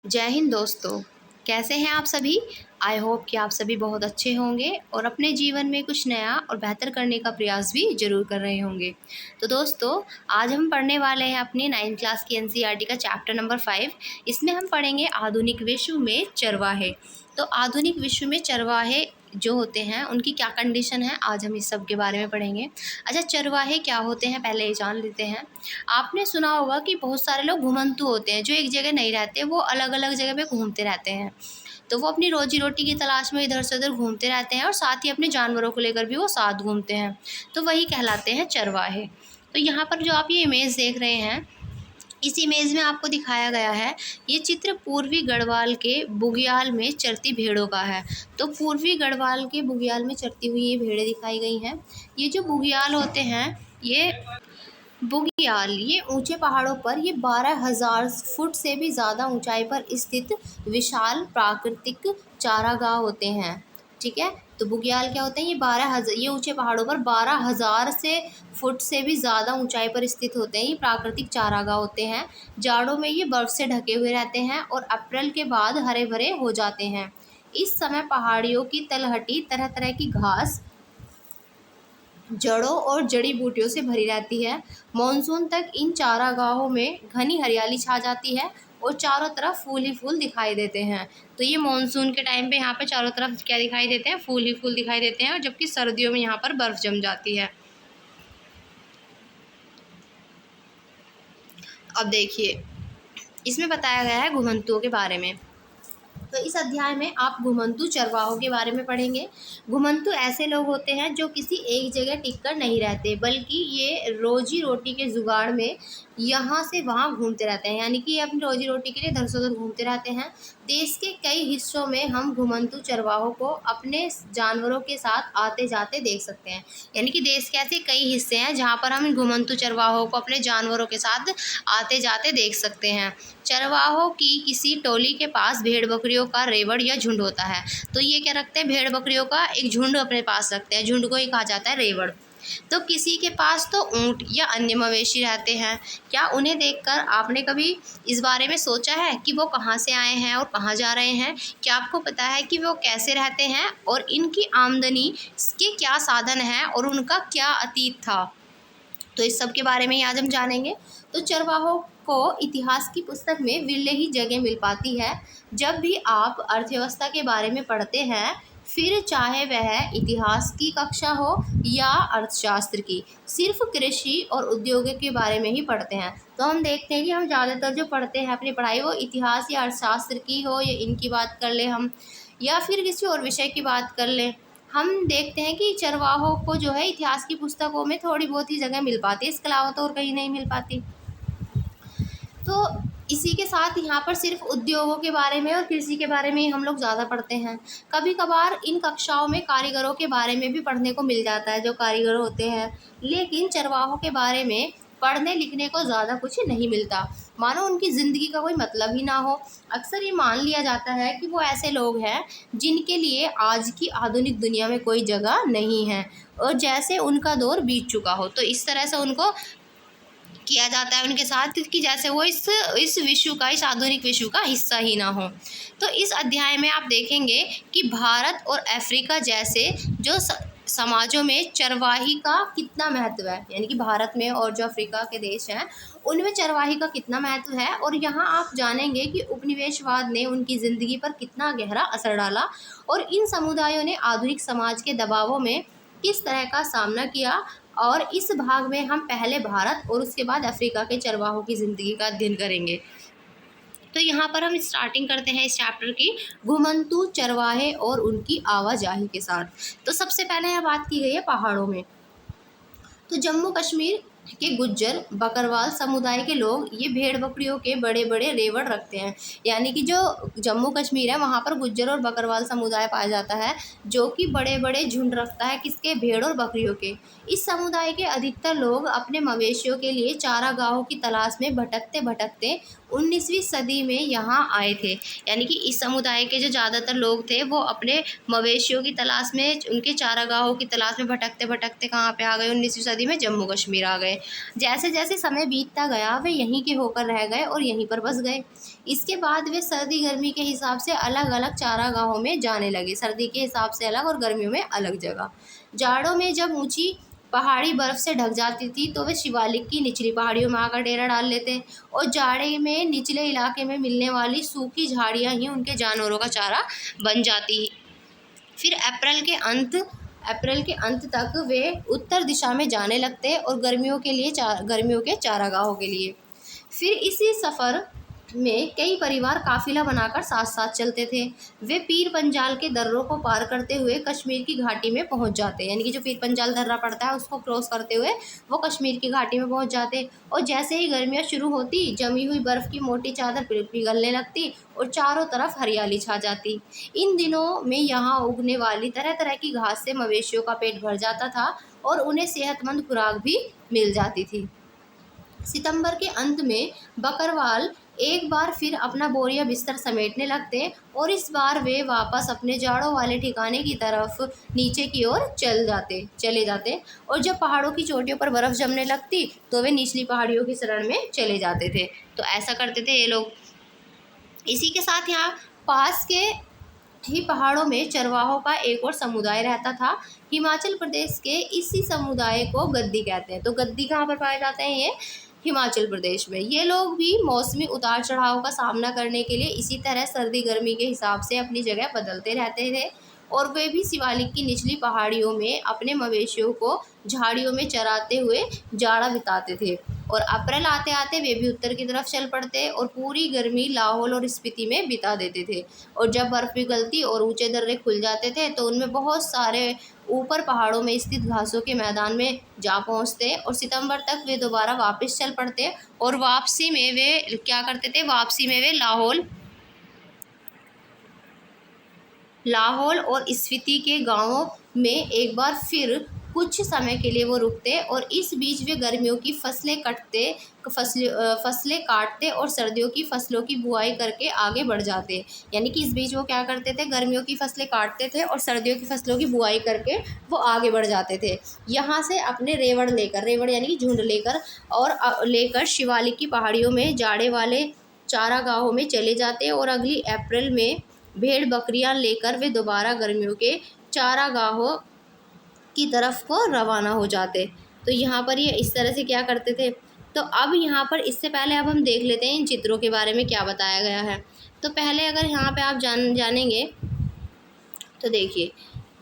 जय हिंद दोस्तों। कैसे हैं आप सभी। आई होप कि आप सभी बहुत अच्छे होंगे और अपने जीवन में कुछ नया और बेहतर करने का प्रयास भी ज़रूर कर रहे होंगे। तो दोस्तों, आज हम पढ़ने वाले हैं अपनी 9th क्लास की एनसीईआरटी का चैप्टर नंबर 5। इसमें हम पढ़ेंगे आधुनिक विश्व में चरवाहे। तो आधुनिक विश्व में चरवाहे जो होते हैं उनकी क्या कंडीशन है, आज हम इस सब के बारे में पढ़ेंगे। अच्छा, चरवाहे क्या होते हैं पहले ये जान लेते हैं। आपने सुना होगा कि बहुत सारे लोग घुमंतू होते हैं जो एक जगह नहीं रहते, वो अलग अलग जगह पे घूमते रहते हैं। तो वो अपनी रोजी रोटी की तलाश में इधर से उधर घूमते रहते हैं और साथ ही अपने जानवरों को लेकर भी वो साथ घूमते हैं। तो वही कहलाते हैं चरवाहे। तो यहाँ पर जो आप ये इमेज देख रहे हैं, इस इमेज में आपको दिखाया गया है, ये चित्र पूर्वी गढ़वाल के बुग्याल में चरती भेड़ों का है। तो पूर्वी गढ़वाल के बुग्याल में चरती हुई ये भेड़ें दिखाई गई हैं। ये जो बुग्याल होते हैं, ये बुग्याल ये ऊंचे पहाड़ों पर, ये 12,000 फुट से भी ज़्यादा ऊंचाई पर स्थित विशाल प्राकृतिक चारागाह होते हैं। ठीक है, तो बुग्याल क्या होते हैं, ये 12,000 ये ऊंचे पहाड़ों पर 12,000 से फुट से भी ज़्यादा ऊंचाई पर स्थित होते हैं। ये प्राकृतिक चारागाह होते हैं। जाड़ों में ये बर्फ़ से ढके हुए रहते हैं और अप्रैल के बाद हरे भरे हो जाते हैं। इस समय पहाड़ियों की तलहटी तरह तरह की घास, जड़ों और जड़ी बूटियों से भरी रहती है। मॉनसून तक इन चारागाहों में घनी हरियाली छा जाती है और चारों तरफ फूल ही फूल दिखाई देते हैं। तो ये मॉनसून के टाइम पे यहाँ पे चारों तरफ क्या दिखाई देते हैं, फूल ही फूल दिखाई देते हैं, और जबकि सर्दियों में यहाँ पर बर्फ़ जम जाती है। अब देखिए, इसमें बताया गया है घुमंतुओं के बारे में। तो इस अध्याय में आप घुमंतु चरवाहों के बारे में पढ़ेंगे। घुमंतु ऐसे लोग होते हैं जो किसी एक जगह टिककर नहीं रहते, बल्कि ये रोजी रोटी के जुगाड़ में यहाँ से वहाँ घूमते रहते हैं। यानी कि ये अपनी रोजी रोटी के लिए इधर से उधर घूमते रहते हैं। देश के कई हिस्सों में हम घुमंतु चरवाहों को अपने जानवरों के साथ आते जाते देख सकते हैं। यानी कि देश के ऐसे कई हिस्से हैं जहाँ पर हम इन घुमंतु चरवाहों को अपने जानवरों के साथ आते जाते देख सकते हैं। चरवाहों की किसी टोली के पास भेड़ बकरियों का रेवड़ या झुंड होता है। तो ये क्या रखते हैं, भेड़ बकरियों का एक झुंड अपने पास रखते हैं। झुंड को ही कहा जाता है रेवड़। तो किसी के पास तो ऊंट या अन्य मवेशी रहते हैं। क्या उन्हें देखकर आपने कभी इस बारे में सोचा है कि वो कहाँ से आए हैं और कहाँ जा रहे हैं? क्या आपको पता है कि वो कैसे रहते हैं और इनकी आमदनी के क्या साधन हैं और उनका क्या अतीत था? तो इस सब के बारे में ही आज हम जानेंगे। तो चरवाहों को इतिहास की पुस्तक में विरले ही जगह मिल पाती है। जब भी आप अर्थव्यवस्था के बारे में पढ़ते हैं, फिर चाहे वह इतिहास की कक्षा हो या अर्थशास्त्र की, सिर्फ कृषि और उद्योग के बारे में ही पढ़ते हैं। तो हम देखते हैं कि हम ज़्यादातर जो पढ़ते हैं अपनी पढ़ाई, वो इतिहास या अर्थशास्त्र की हो, या इनकी बात कर लें हम, या फिर किसी और विषय की बात कर लें। हम देखते हैं कि चरवाहों को जो है इतिहास की पुस्तकों में थोड़ी बहुत ही जगह मिल पाती है, इसके अलावा तो और कहीं नहीं मिल पाती। तो इसी के साथ यहाँ पर सिर्फ उद्योगों के बारे में और कृषि के बारे में ही हम लोग ज़्यादा पढ़ते हैं। कभी कभार इन कक्षाओं में कारीगरों के बारे में भी पढ़ने को मिल जाता है, जो कारीगर होते हैं। लेकिन चरवाहों के बारे में पढ़ने लिखने को ज़्यादा कुछ नहीं मिलता, मानो उनकी ज़िंदगी का कोई मतलब ही ना हो। अक्सर ये मान लिया जाता है कि वो ऐसे लोग हैं जिनके लिए आज की आधुनिक दुनिया में कोई जगह नहीं है, और जैसे उनका दौर बीत चुका हो। तो इस तरह से उनको किया जाता है उनके साथ कि जैसे वो इस विश्व का, इस आधुनिक विश्व का हिस्सा ही ना हो। तो इस अध्याय में आप देखेंगे कि भारत और अफ्रीका जैसे जो समाजों में चरवाही का कितना महत्व है। यानी कि भारत में और जो अफ्रीका के देश हैं उनमें चरवाही का कितना महत्व है, और यहाँ आप जानेंगे कि उपनिवेशवाद ने उनकी ज़िंदगी पर कितना गहरा असर डाला और इन समुदायों ने आधुनिक समाज के दबावों में किस तरह का सामना किया। और इस भाग में हम पहले भारत और उसके बाद अफ्रीका के चरवाहों की ज़िंदगी का अध्ययन करेंगे। तो यहाँ पर हम स्टार्टिंग करते हैं इस चैप्टर की घुमंतु चरवाहे और उनकी आवाजाही के साथ। तो सबसे पहले यहाँ बात की गई है पहाड़ों में। तो जम्मू कश्मीर के गुज्जर बकरवाल समुदाय के लोग ये भेड़ बकरियों के बड़े बड़े रेवड़ रखते हैं। यानी कि जो जम्मू कश्मीर है वहाँ पर गुज्जर और बकरवाल समुदाय पाया जाता है, जो कि बड़े बड़े झुंड रखता है किसके, भेड़ और बकरियों के। इस समुदाय के अधिकतर लोग अपने मवेशियों के लिए चारागाहों की तलाश में भटकते भटकते 19वीं सदी में यहाँ आए थे। यानी कि इस समुदाय के जो ज़्यादातर लोग थे वो अपने मवेशियों की तलाश में, उनके चारागाहों की तलाश में भटकते भटकते कहाँ पे आ गए, 19वीं सदी में जम्मू कश्मीर आ गए। जैसे जैसे समय बीतता गया वे यहीं के होकर रह गए और यहीं पर बस गए। इसके बाद वे सर्दी गर्मी के हिसाब से अलग अलग चारागाहों में जाने लगे, सर्दी के हिसाब से अलग और गर्मियों में अलग जगह। जाड़ों में जब ऊंची पहाड़ी बर्फ़ से ढक जाती थी तो वे शिवालिक की निचली पहाड़ियों में आकर डेरा डाल लेते, और जाड़े में निचले इलाके में मिलने वाली सूखी झाड़ियाँ ही उनके जानवरों का चारा बन जाती। फिर अप्रैल के अंत तक वे उत्तर दिशा में जाने लगते और गर्मियों के चारागाहों के लिए। फिर इसी सफ़र में कई परिवार काफिला बनाकर साथ साथ चलते थे। वे पीर पंजाल के दर्रों को पार करते हुए कश्मीर की घाटी में पहुंच जाते, यानी कि जो पीर पंजाल दर्रा पड़ता है उसको क्रॉस करते हुए वो कश्मीर की घाटी में पहुंच जाते। और जैसे ही गर्मियां शुरू होती जमी हुई बर्फ़ की मोटी चादर पिघलने लगती और चारों तरफ हरियाली छा जाती। इन दिनों में यहाँ उगने वाली तरह तरह की घास से मवेशियों का पेट भर जाता था और उन्हें सेहतमंद खुराक भी मिल जाती थी। सितंबर के अंत में बकरवाल एक बार फिर अपना बोरिया बिस्तर समेटने लगते और इस बार वे वापस अपने जाड़ों वाले ठिकाने की तरफ नीचे की ओर चले जाते और जब पहाड़ों की चोटियों पर बर्फ़ जमने लगती तो वे निचली पहाड़ियों की शरण में चले जाते थे। तो ऐसा करते थे ये लोग। इसी के साथ यहाँ पास के ही पहाड़ों में चरवाहों का एक और समुदाय रहता था। हिमाचल प्रदेश के इसी समुदाय को गद्दी कहते हैं। तो गद्दी कहाँ पर पाए जाते हैं? ये हिमाचल प्रदेश में। ये लोग भी मौसमी उतार चढ़ाव का सामना करने के लिए इसी तरह सर्दी गर्मी के हिसाब से अपनी जगह बदलते रहते थे और वे भी शिवालिक की निचली पहाड़ियों में अपने मवेशियों को झाड़ियों में चराते हुए जाड़ा बिताते थे। और अप्रैल आते आते वे भी उत्तर की तरफ चल पड़ते और पूरी गर्मी लाहौल और स्पीति में बिता देते थे। और जब बर्फ़ पिघलती और ऊंचे दर्रे खुल जाते थे तो उनमें बहुत सारे ऊपर पहाड़ों में स्थित घासों के मैदान में जा पहुंचते और सितंबर तक वे दोबारा वापस चल पड़ते। और वापसी में वे क्या करते थे? वापसी में वे लाहौल और स्पीति के गांवों में एक बार फिर कुछ समय के लिए वो रुकते और इस बीच वे गर्मियों की फसलें काटते और सर्दियों की फसलों की बुआई करके आगे बढ़ जाते। यानी कि इस बीच वो क्या करते थे? गर्मियों की फसलें काटते थे और सर्दियों की फसलों की बुआई करके वो आगे बढ़ जाते थे। यहाँ से अपने रेवड़ यानी कि झुंड लेकर शिवालिक की पहाड़ियों में जाड़े वाले चारागाहों में चले जाते और अगली अप्रैल में भेड़ बकरियां लेकर वे दोबारा गर्मियों के चारागाहों की तरफ को रवाना हो जाते। तो यहाँ पर ये इस तरह से क्या करते थे। तो अब यहाँ पर इससे पहले अब हम देख लेते हैं इन चित्रों के बारे में क्या बताया गया है। तो पहले अगर यहाँ पे आप जानेंगे तो देखिए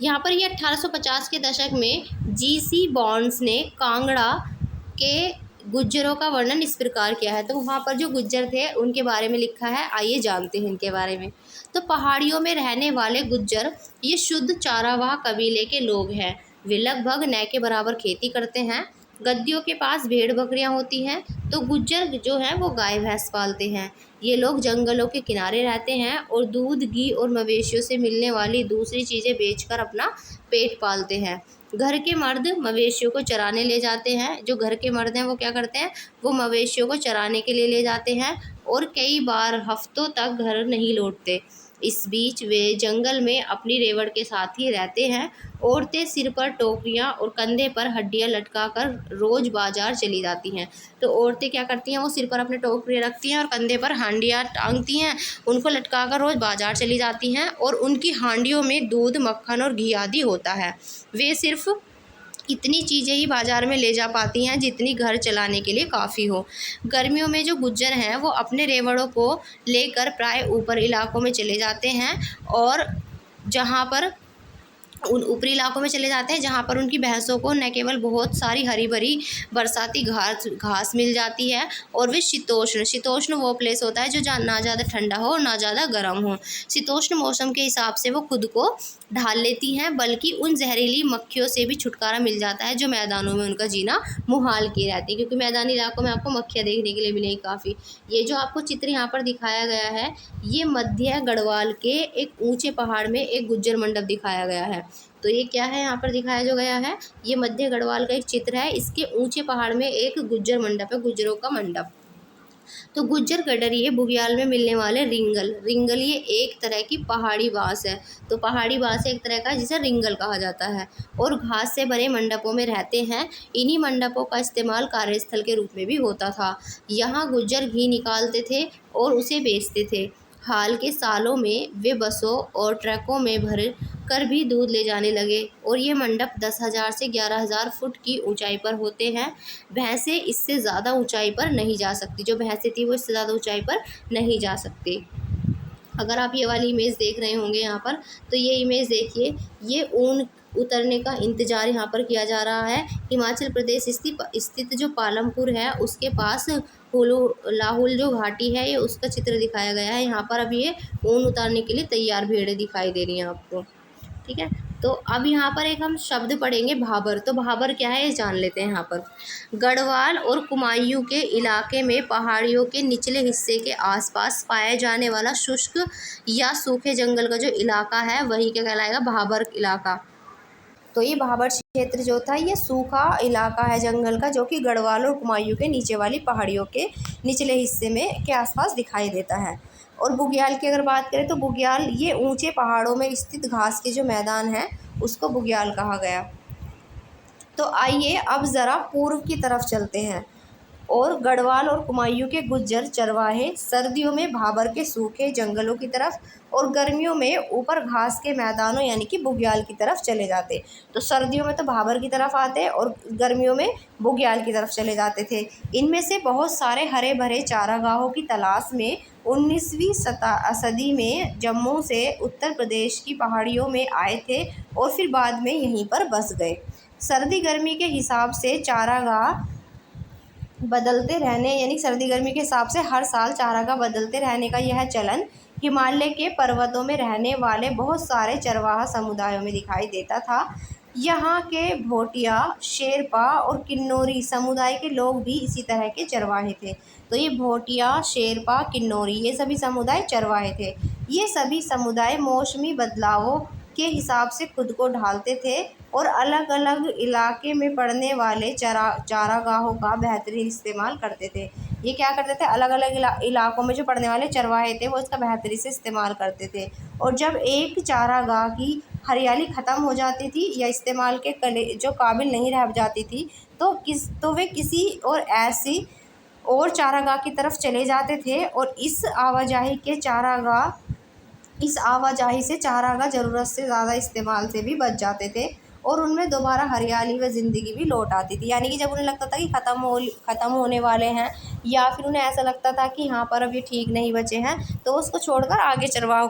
यहाँ पर ये 1850 के दशक में G.C. बॉन्ड्स ने कांगड़ा के गुज्जरों का वर्णन इस प्रकार किया है। तो वहाँ पर जो गुज्जर थे उनके बारे में लिखा है, आइए जानते हैं इनके बारे में। तो पहाड़ियों में रहने वाले गुज्जर ये शुद्ध चारावाह कबीले के लोग हैं। वे लगभग न के बराबर खेती करते हैं। गद्दियों के पास भेड़ बकरियां होती हैं तो गुज्जर जो हैं वो गाय भैंस पालते हैं। ये लोग जंगलों के किनारे रहते हैं और दूध घी और मवेशियों से मिलने वाली दूसरी चीज़ें बेचकर अपना पेट पालते हैं। घर के मर्द मवेशियों को चराने ले जाते हैं। जो घर के मर्द हैं वो क्या करते हैं? वो मवेशियों को चराने के लिए ले जाते हैं और कई बार हफ्तों तक घर नहीं लौटते। इस बीच वे जंगल में अपनी रेवड़ के साथ ही रहते हैं। औरतें सिर पर टोकरियां और कंधे पर हड्डियां लटकाकर रोज़ बाजार चली जाती हैं। तो औरतें क्या करती हैं? वो सिर पर अपने टोकरियां रखती हैं और कंधे पर हांडियां टांगती हैं, उनको लटकाकर रोज़ बाजार चली जाती हैं और उनकी हांडियों में दूध, मक्खन और घी आदि होता है। वे सिर्फ इतनी चीज़ें ही बाज़ार में ले जा पाती हैं जितनी घर चलाने के लिए काफ़ी हो। गर्मियों में जो गुज्जर हैं वो अपने रेवड़ों को लेकर प्राय ऊपर इलाकों में चले जाते हैं और जहाँ पर उन ऊपरी इलाकों में चले जाते हैं जहाँ पर उनकी भैंसों को न केवल बहुत सारी हरी भरी बरसाती घास मिल जाती है और वे शीतोष्ण वो प्लेस होता है जो ना ज़्यादा ठंडा हो और ना ज़्यादा गर्म हो। शीतोष्ण मौसम के हिसाब से वो खुद को ढाल लेती हैं, बल्कि उन जहरीली मक्खियों से भी छुटकारा मिल जाता है जो मैदानों में उनका जीना मुहाल की रहती है, क्योंकि मैदानी इलाकों में आपको मक्खियाँ देखने के लिए मिलेगी काफ़ी। ये जो आपको चित्र यहाँ पर दिखाया गया है ये मध्य गढ़वाल के एक ऊंचे पहाड़ में एक गुज्जर मंडप दिखाया गया है। तो ये क्या है यहाँ पर दिखाया जो गया है? ये मध्य गढ़वाल का एक चित्र है। इसके ऊंचे पहाड़ में एक गुज्जर मंडप है, गुज्जरों का मंडप। तो गुज्जर गडरिये बुग्याल में मिलने वाले रिंगल, रिंगल ये एक तरह की पहाड़ी बाँस है। तो पहाड़ी बाँस एक तरह का है जिसे रिंगल कहा जाता है, और घास से बने मंडपों में रहते हैं। इन्हीं मंडपों का इस्तेमाल कार्यस्थल के रूप में भी होता था। यहाँ गुज्जर घी निकालते थे और उसे बेचते थे। हाल के सालों में वे बसों और ट्रकों में भर कर भी दूध ले जाने लगे, और ये मंडप 10,000 से 11,000 फुट की ऊंचाई पर होते हैं। भैंसें इससे ज़्यादा ऊंचाई पर नहीं जा सकती, जो भैंसें थी वो इससे ज़्यादा ऊंचाई पर नहीं जा सकती। अगर आप ये वाली इमेज देख रहे होंगे यहाँ पर, तो ये इमेज देखिए, ये ऊन उतरने का इंतज़ार यहाँ पर किया जा रहा है। हिमाचल प्रदेश स्थित जो पालमपुर है उसके पास हुलू लाहुल जो घाटी है, ये उसका चित्र दिखाया गया है। यहाँ पर अभी ये ऊन उतारने के लिए तैयार भेड़ें दिखाई दे रही हैं आपको। ठीक है, तो अब यहाँ पर एक हम शब्द पढ़ेंगे भाबर। तो भाबर क्या है ये जान लेते हैं। यहाँ पर गढ़वाल और कुमायूं के इलाके में पहाड़ियों के निचले हिस्से के आसपास पाया जाने वाला शुष्क या सूखे जंगल का जो इलाका है वही क्या कहलाएगा, भाबर इलाका। तो ये भाबर क्षेत्र जो था ये सूखा इलाका है जंगल का, जो कि गढ़वाल और कुमायूं के नीचे वाली पहाड़ियों के निचले हिस्से में के आसपास दिखाई देता है। और बुग्याल की अगर बात करें तो बुग्याल ये ऊंचे पहाड़ों में स्थित घास के जो मैदान है उसको बुग्याल कहा गया। तो आइए अब ज़रा पूर्व की तरफ चलते हैं। और गढ़वाल और कुमायूं के गुज्जर चरवाहे सर्दियों में भाबर के सूखे जंगलों की तरफ और गर्मियों में ऊपर घास के मैदानों यानी कि बुग्याल की तरफ चले जाते। तो सर्दियों में तो भाबर की तरफ आते और गर्मियों में बुग्याल की तरफ चले जाते थे। इनमें से बहुत सारे हरे भरे चारागाहों की तलाश में 19वीं सदी में जम्मू से उत्तर प्रदेश की पहाड़ियों में आए थे और फिर बाद में यहीं पर बस गए। सर्दी गर्मी के हिसाब से चारागाह बदलते रहने यानी सर्दी गर्मी के हिसाब से हर साल चारागाह बदलते रहने का यह चलन हिमालय के पर्वतों में रहने वाले बहुत सारे चरवाहा समुदायों में दिखाई देता था। यहाँ के भोटिया, शेरपा और किन्नौरी समुदाय के लोग भी इसी तरह के चरवाहे थे। तो ये भोटिया, शेरपा, किन्नौरी ये सभी समुदाय चरवाहे थे। ये सभी समुदाय मौसमी बदलावों के हिसाब से खुद को ढालते थे और अलग अलग इलाके में पड़ने वाले चारागाहों का बेहतरीन इस्तेमाल करते थे। ये क्या करते थे, अलग अलग इलाकों में जो पड़ने वाले चरवाहे थे वो इसका बेहतरी से इस्तेमाल करते थे। और जब एक चारागाह की हरियाली ख़त्म हो जाती थी या इस्तेमाल के जो काबिल नहीं रह जाती थी तो वे किसी और ऐसी और चारागाह की तरफ चले जाते थे और इस आवाजाही से चारागाह ज़रूरत से ज़्यादा इस्तेमाल से भी बच जाते थे और उनमें दोबारा हरियाली व ज़िंदगी भी लौट आती थी। यानी कि जब उन्हें लगता था कि ख़त्म होने वाले हैं या फिर उन्हें ऐसा लगता था कि यहाँ पर अब ये ठीक नहीं बचे हैं, तो उसको छोड़कर आगे चरवाहों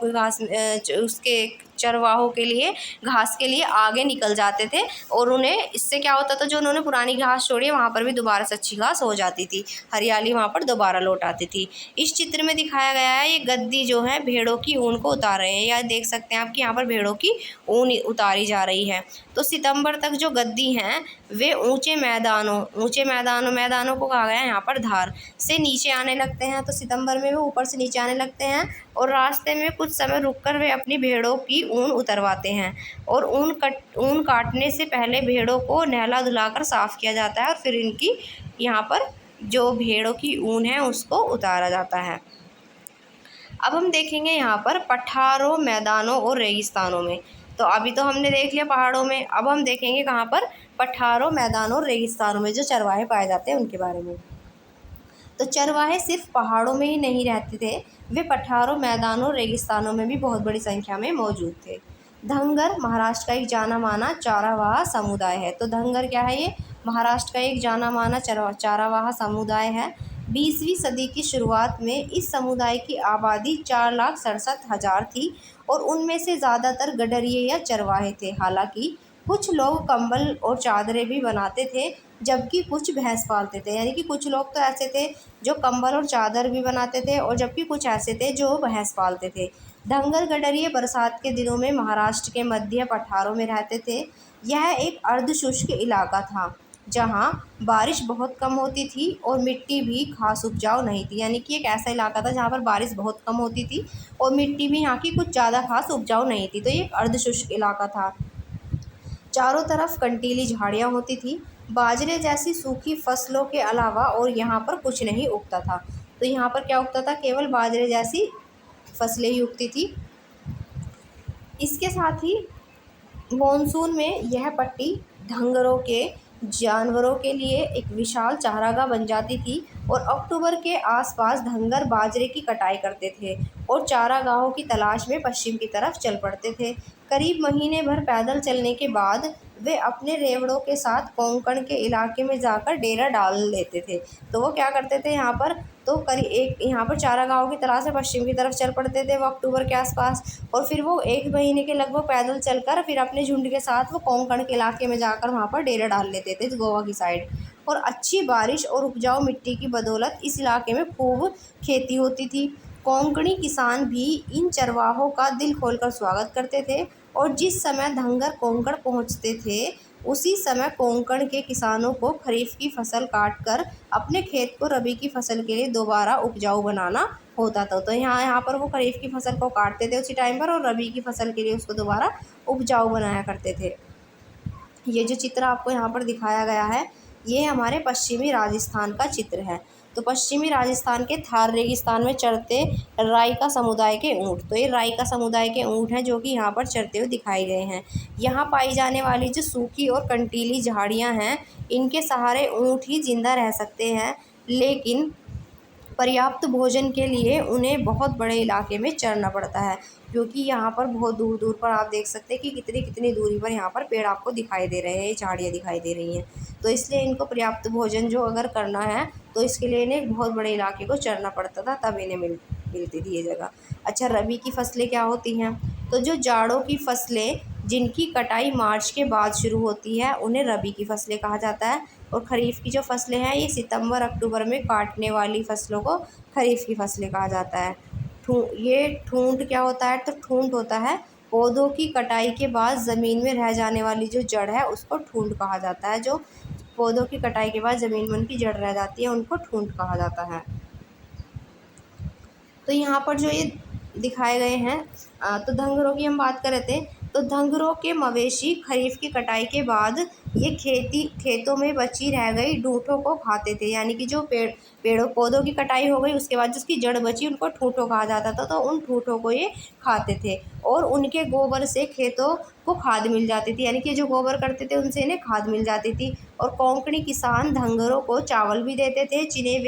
के लिए घास के लिए आगे निकल जाते थे। और उन्हें इससे क्या होता था, जो उन्होंने पुरानी घास छोड़ी है वहाँ पर भी दोबारा से अच्छी घास हो जाती थी, हरियाली वहाँ पर दोबारा लौट आती थी। इस चित्र में दिखाया गया है ये गद्दी जो है भेड़ों की ऊन को उतार रहे हैं, या देख सकते हैं आप कि यहाँ पर भेड़ों की ऊन उतारी जा रही है। तो सितंबर तक जो गद्दी हैं वे ऊंचे मैदानों को कहा गया है यहाँ पर धार से नीचे आने लगते हैं। तो सितंबर में वो ऊपर से नीचे आने लगते हैं और रास्ते में कुछ समय रुककर वे अपनी भेड़ों की ऊन उतरवाते हैं। और ऊन काटने से पहले भेड़ों को नहला धुलाकर साफ़ किया जाता है और फिर इनकी यहाँ पर जो भेड़ों की ऊन है उसको उतारा जाता है। अब हम देखेंगे यहाँ पर पठारों, मैदानों और रेगिस्तानों में। तो अभी तो हमने देख लिया पहाड़ों में, अब हम देखेंगे कहाँ पर, पठारों, मैदानों और रेगिस्तानों में जो चरवाहे पाए जाते हैं उनके बारे में। तो चरवाहे सिर्फ पहाड़ों में ही नहीं रहते थे, वे पठारों, मैदानों, रेगिस्तानों में भी बहुत बड़ी संख्या में मौजूद थे। धंगर महाराष्ट्र का एक जाना माना चारावाह समुदाय है। तो धंगर क्या है, ये महाराष्ट्र का एक जाना माना चारावाह समुदाय है। 20वीं सदी की शुरुआत में इस समुदाय की आबादी 4,67,000 थी और उनमें से ज़्यादातर गडरिये या चरवाहे थे। हालांकि कुछ लोग कंबल और चादरें भी बनाते थे, जबकि कुछ भैंस पालते थे। यानी कि कुछ लोग तो ऐसे थे जो कंबल और चादर भी बनाते थे और जबकि कुछ ऐसे थे जो भैंस पालते थे। धंगर गडरिये बरसात के दिनों में महाराष्ट्र के मध्य पठारों में रहते थे। यह एक अर्धशुष्क इलाका था जहाँ बारिश बहुत कम होती थी और मिट्टी भी खास उपजाऊ नहीं थी। यानी कि एक ऐसा इलाका था जहाँ पर बारिश बहुत कम होती थी और मिट्टी भी यहाँ की कुछ ज़्यादा खास उपजाऊ नहीं थी। तो ये एक अर्धशुष्क इलाका था। चारों तरफ कंटीली झाड़ियाँ होती थी। बाजरे जैसी सूखी फसलों के अलावा और यहाँ पर कुछ नहीं उगता था। तो यहाँ पर क्या उगता था, केवल बाजरे जैसी फसलें ही उगती थी। इसके साथ ही मॉनसून में यह पट्टी धंगरों के जानवरों के लिए एक विशाल चारागाह बन जाती थी और अक्टूबर के आसपास धंगर बाजरे की कटाई करते थे और चारागाहों की तलाश में पश्चिम की तरफ चल पड़ते थे। करीब महीने भर पैदल चलने के बाद वे अपने रेवड़ों के साथ कोंकण के इलाके में जाकर डेरा डाल लेते थे। तो वो क्या करते थे यहाँ पर, तो करीब एक यहाँ पर चारागाहों की तलाश में पश्चिम की तरफ चल पड़ते थे वो अक्टूबर के आसपास, और फिर वो 1 महीने के लगभग पैदल चलकर फिर अपने झुंड के साथ वो कोंकण के इलाके में जाकर वहाँ पर डेरा डाल लेते थे गोवा की साइड। और अच्छी बारिश और उपजाऊ मिट्टी की बदौलत इस इलाके में खूब खेती होती थी। कोंकणी किसान भी इन चरवाहों का दिल खोलकर स्वागत करते थे और जिस समय धंगर कोंकण पहुँचते थे उसी समय कोंकण के किसानों को खरीफ की फसल काटकर अपने खेत को रबी की फसल के लिए दोबारा उपजाऊ बनाना होता था। तो यहाँ पर वो खरीफ की फसल को काटते थे उसी टाइम पर और रबी की फसल के लिए उसको दोबारा उपजाऊ बनाया करते थे। ये जो चित्र आपको यहाँ पर दिखाया गया है ये हमारे पश्चिमी राजस्थान का चित्र है। तो पश्चिमी राजस्थान के थार रेगिस्तान में चरते राइका समुदाय के ऊँट, तो ये राइका समुदाय के ऊँट हैं जो कि यहाँ पर चरते हुए दिखाए गए हैं। यहाँ पाई जाने वाली जो सूखी और कंटीली झाड़ियाँ हैं इनके सहारे ऊँट ही जिंदा रह सकते हैं, लेकिन पर्याप्त भोजन के लिए उन्हें बहुत बड़े इलाके में चरना पड़ता है, क्योंकि यहाँ पर बहुत दूर दूर पर आप देख सकते हैं कि कितनी कितनी दूरी पर यहाँ पर पेड़ आपको दिखाई दे रहे हैं, ये झाड़ियाँ दिखाई दे रही हैं। तो इसलिए इनको पर्याप्त भोजन जो अगर करना है तो इसके लिए इन्हें बहुत बड़े इलाके को चरना पड़ता था, तब इन्हें मिलती थी ये जगह। अच्छा, रबी की फसलें क्या होती हैं, तो जो जाड़ों की फसलें जिनकी कटाई मार्च के बाद शुरू होती है उन्हें रबी की फसलें कहा जाता है, और खरीफ की जो फसलें हैं ये सितंबर अक्टूबर में काटने वाली फसलों को खरीफ की फसलें कहा जाता है। ये ठूंठ क्या होता है, तो ठूंठ होता है पौधों की कटाई के बाद ज़मीन में रह जाने वाली जो जड़ है उसको ठूंठ कहा जाता है। जो पौधों की कटाई के बाद ज़मीन में उनकी जड़ रह जाती है उनको ठूंठ कहा जाता है। तो यहाँ पर जो ये दिखाए गए हैं तो धंगरों की हम बात कर रहे थे, तो धंगरों के मवेशी खरीफ की कटाई के बाद ये खेतों में बची रह गई डूंठों को खाते थे, यानी कि जो पेड़ों पौधों की कटाई हो गई उसके बाद जिसकी जड़ बची उनको ठूंठों कहा जाता था, तो उन ठूंठों को ये खाते थे और उनके गोबर से खेतों को खाद मिल जाती थी, यानी कि जो गोबर करते थे उनसे इन्हें खाद मिल जाती थी। और कोंकणी किसान धंगरों को चावल भी देते थे जिन्हें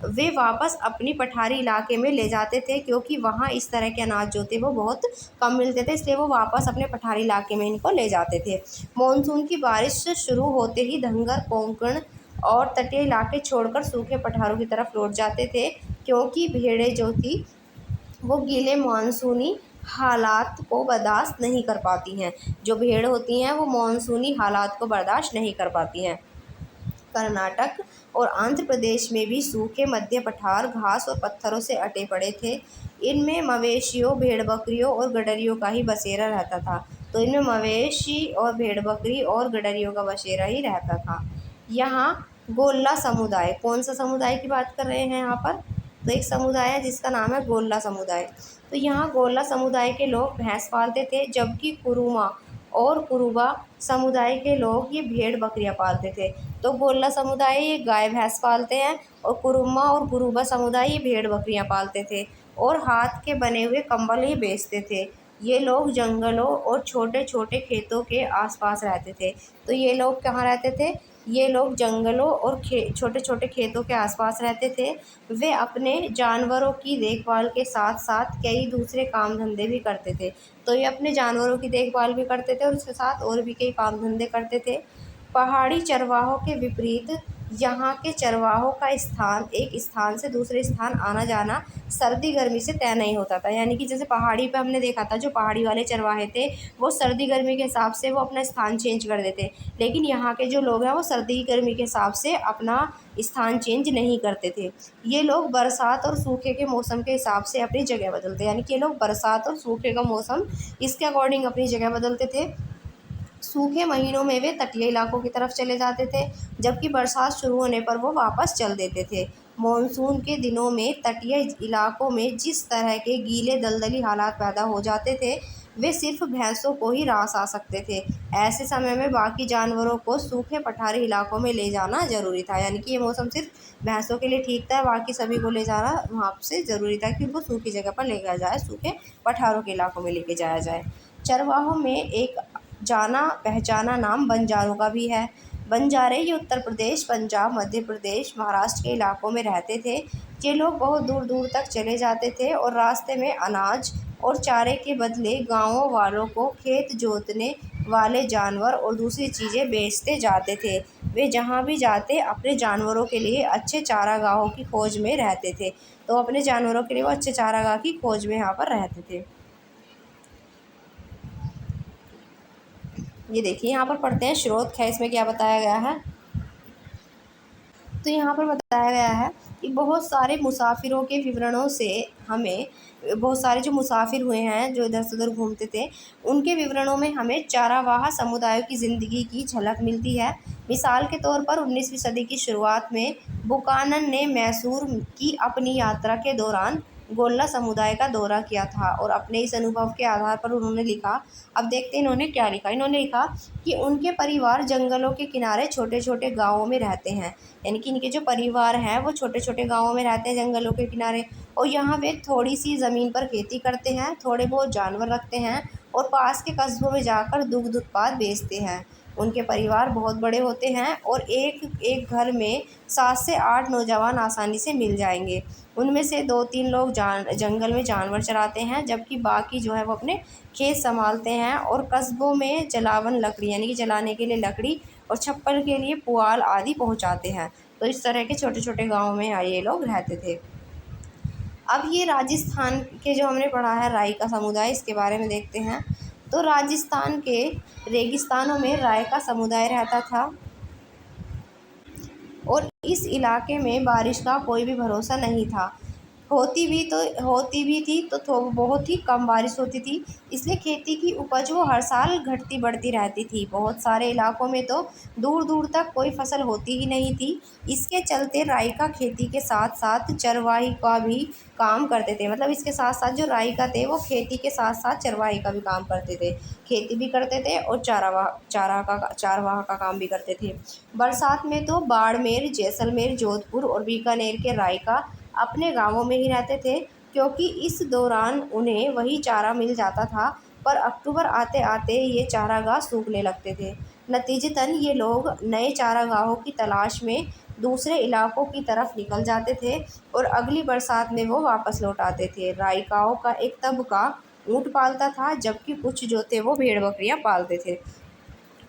वे वापस अपनी पठारी इलाके में ले जाते थे, क्योंकि वहाँ इस तरह के अनाज जो थे वो बहुत कम मिलते थे, इसलिए वो वापस अपने पठारी इलाके में इनको ले जाते थे। मानसून की बारिश शुरू होते ही धंगर कोंकण और तटीय इलाके छोड़कर सूखे पठारों की तरफ लौट जाते थे, क्योंकि भेड़ें जो थी वो गीले मानसूनी हालात को बर्दाश्त नहीं कर पाती हैं। जो भेड़ होती हैं वो मानसूनी हालात को बर्दाश्त नहीं कर पाती हैं। कर्नाटक और आंध्र प्रदेश में भी सूखे मध्य पठार घास और पत्थरों से अटे पड़े थे। इनमें मवेशियों, भेड़ बकरियों और गडरियों का ही बसेरा रहता था। तो इनमें मवेशी और भेड़ बकरी और गडरियों का बसेरा ही रहता था। यहाँ गोल्ला समुदाय, कौन सा समुदाय की बात कर रहे हैं यहाँ पर, तो एक समुदाय है जिसका नाम है गोल्ला समुदाय। तो यहाँ गोल्ला समुदाय के लोग भैंस पालते थे, जबकि कुरुमा और कुरुबा समुदाय के लोग ये भेड़ बकरियां पालते थे। तो गोल्ला समुदाय ये गाय भैंस पालते हैं और कुरुमा और कुरुबा समुदाय ये भेड़ बकरियां पालते थे और हाथ के बने हुए कंबल ही बेचते थे। ये लोग जंगलों और छोटे छोटे खेतों के आसपास रहते थे। तो ये लोग कहाँ रहते थे, ये लोग जंगलों और छोटे छोटे खेतों के आसपास रहते थे। वे अपने जानवरों की देखभाल के साथ साथ कई दूसरे काम धंधे भी करते थे। तो ये अपने जानवरों की देखभाल भी करते थे और उसके साथ और भी कई काम धंधे करते थे। पहाड़ी चरवाहों के विपरीत यहाँ के चरवाहों का एक स्थान से दूसरे स्थान आना जाना सर्दी गर्मी से तय नहीं होता था, यानी कि जैसे पहाड़ी पे हमने देखा था जो पहाड़ी वाले चरवाहे थे वो सर्दी गर्मी के हिसाब से वो अपना स्थान चेंज कर देते, लेकिन यहाँ के जो लोग हैं वो सर्दी गर्मी के हिसाब से अपना स्थान चेंज नहीं करते थे। ये लोग बरसात और सूखे के मौसम के हिसाब से अपनी जगह बदलते, यानी कि ये लोग बरसात और सूखे का मौसम इसके अकॉर्डिंग अपनी जगह बदलते थे। सूखे महीनों में वे तटीय इलाकों की तरफ चले जाते थे, जबकि बरसात शुरू होने पर वो वापस चल देते थे। मानसून के दिनों में तटीय इलाकों में जिस तरह के गीले दलदली हालात पैदा हो जाते थे वे सिर्फ भैंसों को ही रास आ सकते थे। ऐसे समय में बाकी जानवरों को सूखे पठारी इलाकों में ले जाना ज़रूरी था, यानी कि ये मौसम सिर्फ भैंसों के लिए ठीक था, बाकी सभी को ले जाना वहाँ से ज़रूरी था कि उनको सूखी जगह पर लेकर जाए, सूखे पठारों के इलाकों में लेके जाया जाए। चरवाहों में एक जाना पहचाना नाम बंजारों का भी है। बंजारे ये उत्तर प्रदेश, पंजाब, मध्य प्रदेश, महाराष्ट्र के इलाकों में रहते थे। ये लोग बहुत दूर दूर तक चले जाते थे और रास्ते में अनाज और चारे के बदले गाँवों वालों को खेत जोतने वाले जानवर और दूसरी चीज़ें बेचते जाते थे। वे जहाँ भी जाते अपने जानवरों के लिए अच्छे चारागाहों की खोज में रहते थे। तो अपने जानवरों के लिए वो अच्छे चारागाह की खोज में यहाँ पर रहते थे। ये देखिए यहाँ पर पढ़ते हैं स्रोत है, इसमें क्या बताया गया है। तो यहाँ पर बताया गया है कि बहुत सारे मुसाफिरों के विवरणों से हमें, बहुत सारे जो मुसाफिर हुए हैं जो इधर से उधर घूमते थे, उनके विवरणों में हमें चारावाह समुदायों की ज़िंदगी की झलक मिलती है। मिसाल के तौर पर 19वीं सदी की शुरुआत में बुकानन ने मैसूर की अपनी यात्रा के दौरान गोल्ला समुदाय का दौरा किया था और अपने इस अनुभव के आधार पर उन्होंने लिखा, अब देखते हैं इन्होंने क्या लिखा। इन्होंने लिखा कि उनके परिवार जंगलों के किनारे छोटे छोटे गाँवों में रहते हैं, यानी कि इनके जो परिवार हैं वो छोटे छोटे गाँवों में रहते हैं जंगलों के किनारे, और यहाँ वे थोड़ी सी ज़मीन पर खेती करते हैं, थोड़े बहुत जानवर रखते हैं और पास के कस्बों में जाकर दुग्ध उत्पाद बेचते हैं। उनके परिवार बहुत बड़े होते हैं और एक एक घर में 7 से 8 नौजवान आसानी से मिल जाएंगे। उनमें से 2-3 लोग जंगल में जानवर चराते हैं, जबकि बाकी जो है वो अपने खेत संभालते हैं और कस्बों में जलावन लकड़ी, यानी कि जलाने के लिए लकड़ी और छप्पर के लिए पुआल आदि पहुंचाते हैं। तो इस तरह के छोटे छोटे गाँव में ये लोग रहते थे। अब ये राजस्थान के जो हमने पढ़ा है राई का समुदाय, इसके बारे में देखते हैं। तो राजस्थान के रेगिस्तानों में राय का समुदाय रहता था और इस इलाके में बारिश का कोई भी भरोसा नहीं था। होती भी थी तो बहुत ही कम बारिश होती थी, इसलिए खेती की उपज वो हर साल घटती बढ़ती रहती थी। बहुत सारे इलाकों में तो दूर दूर तक कोई फसल होती ही नहीं थी। इसके चलते राई का खेती के साथ साथ चरवाही का भी काम करते थे, मतलब इसके साथ साथ जो राई का थे वो खेती के साथ साथ चरवाही का भी काम करते थे, खेती भी करते थे और चारवाह का काम भी करते थे। बरसात में तो बाड़मेर, जैसलमेर, जोधपुर और बीकानेर के राई का अपने गांवों में ही रहते थे, क्योंकि इस दौरान उन्हें वही चारा मिल जाता था। पर अक्टूबर आते आते ये चारागाह सूखने लगते थे। नतीजतन ये लोग नए चारागाहों की तलाश में दूसरे इलाकों की तरफ निकल जाते थे और अगली बरसात में वो वापस लौट आते थे। राइकाओं का एक तबका ऊँट पालता था, जबकि कुछ जो थे वो भेड़ बकरियाँ पालते थे।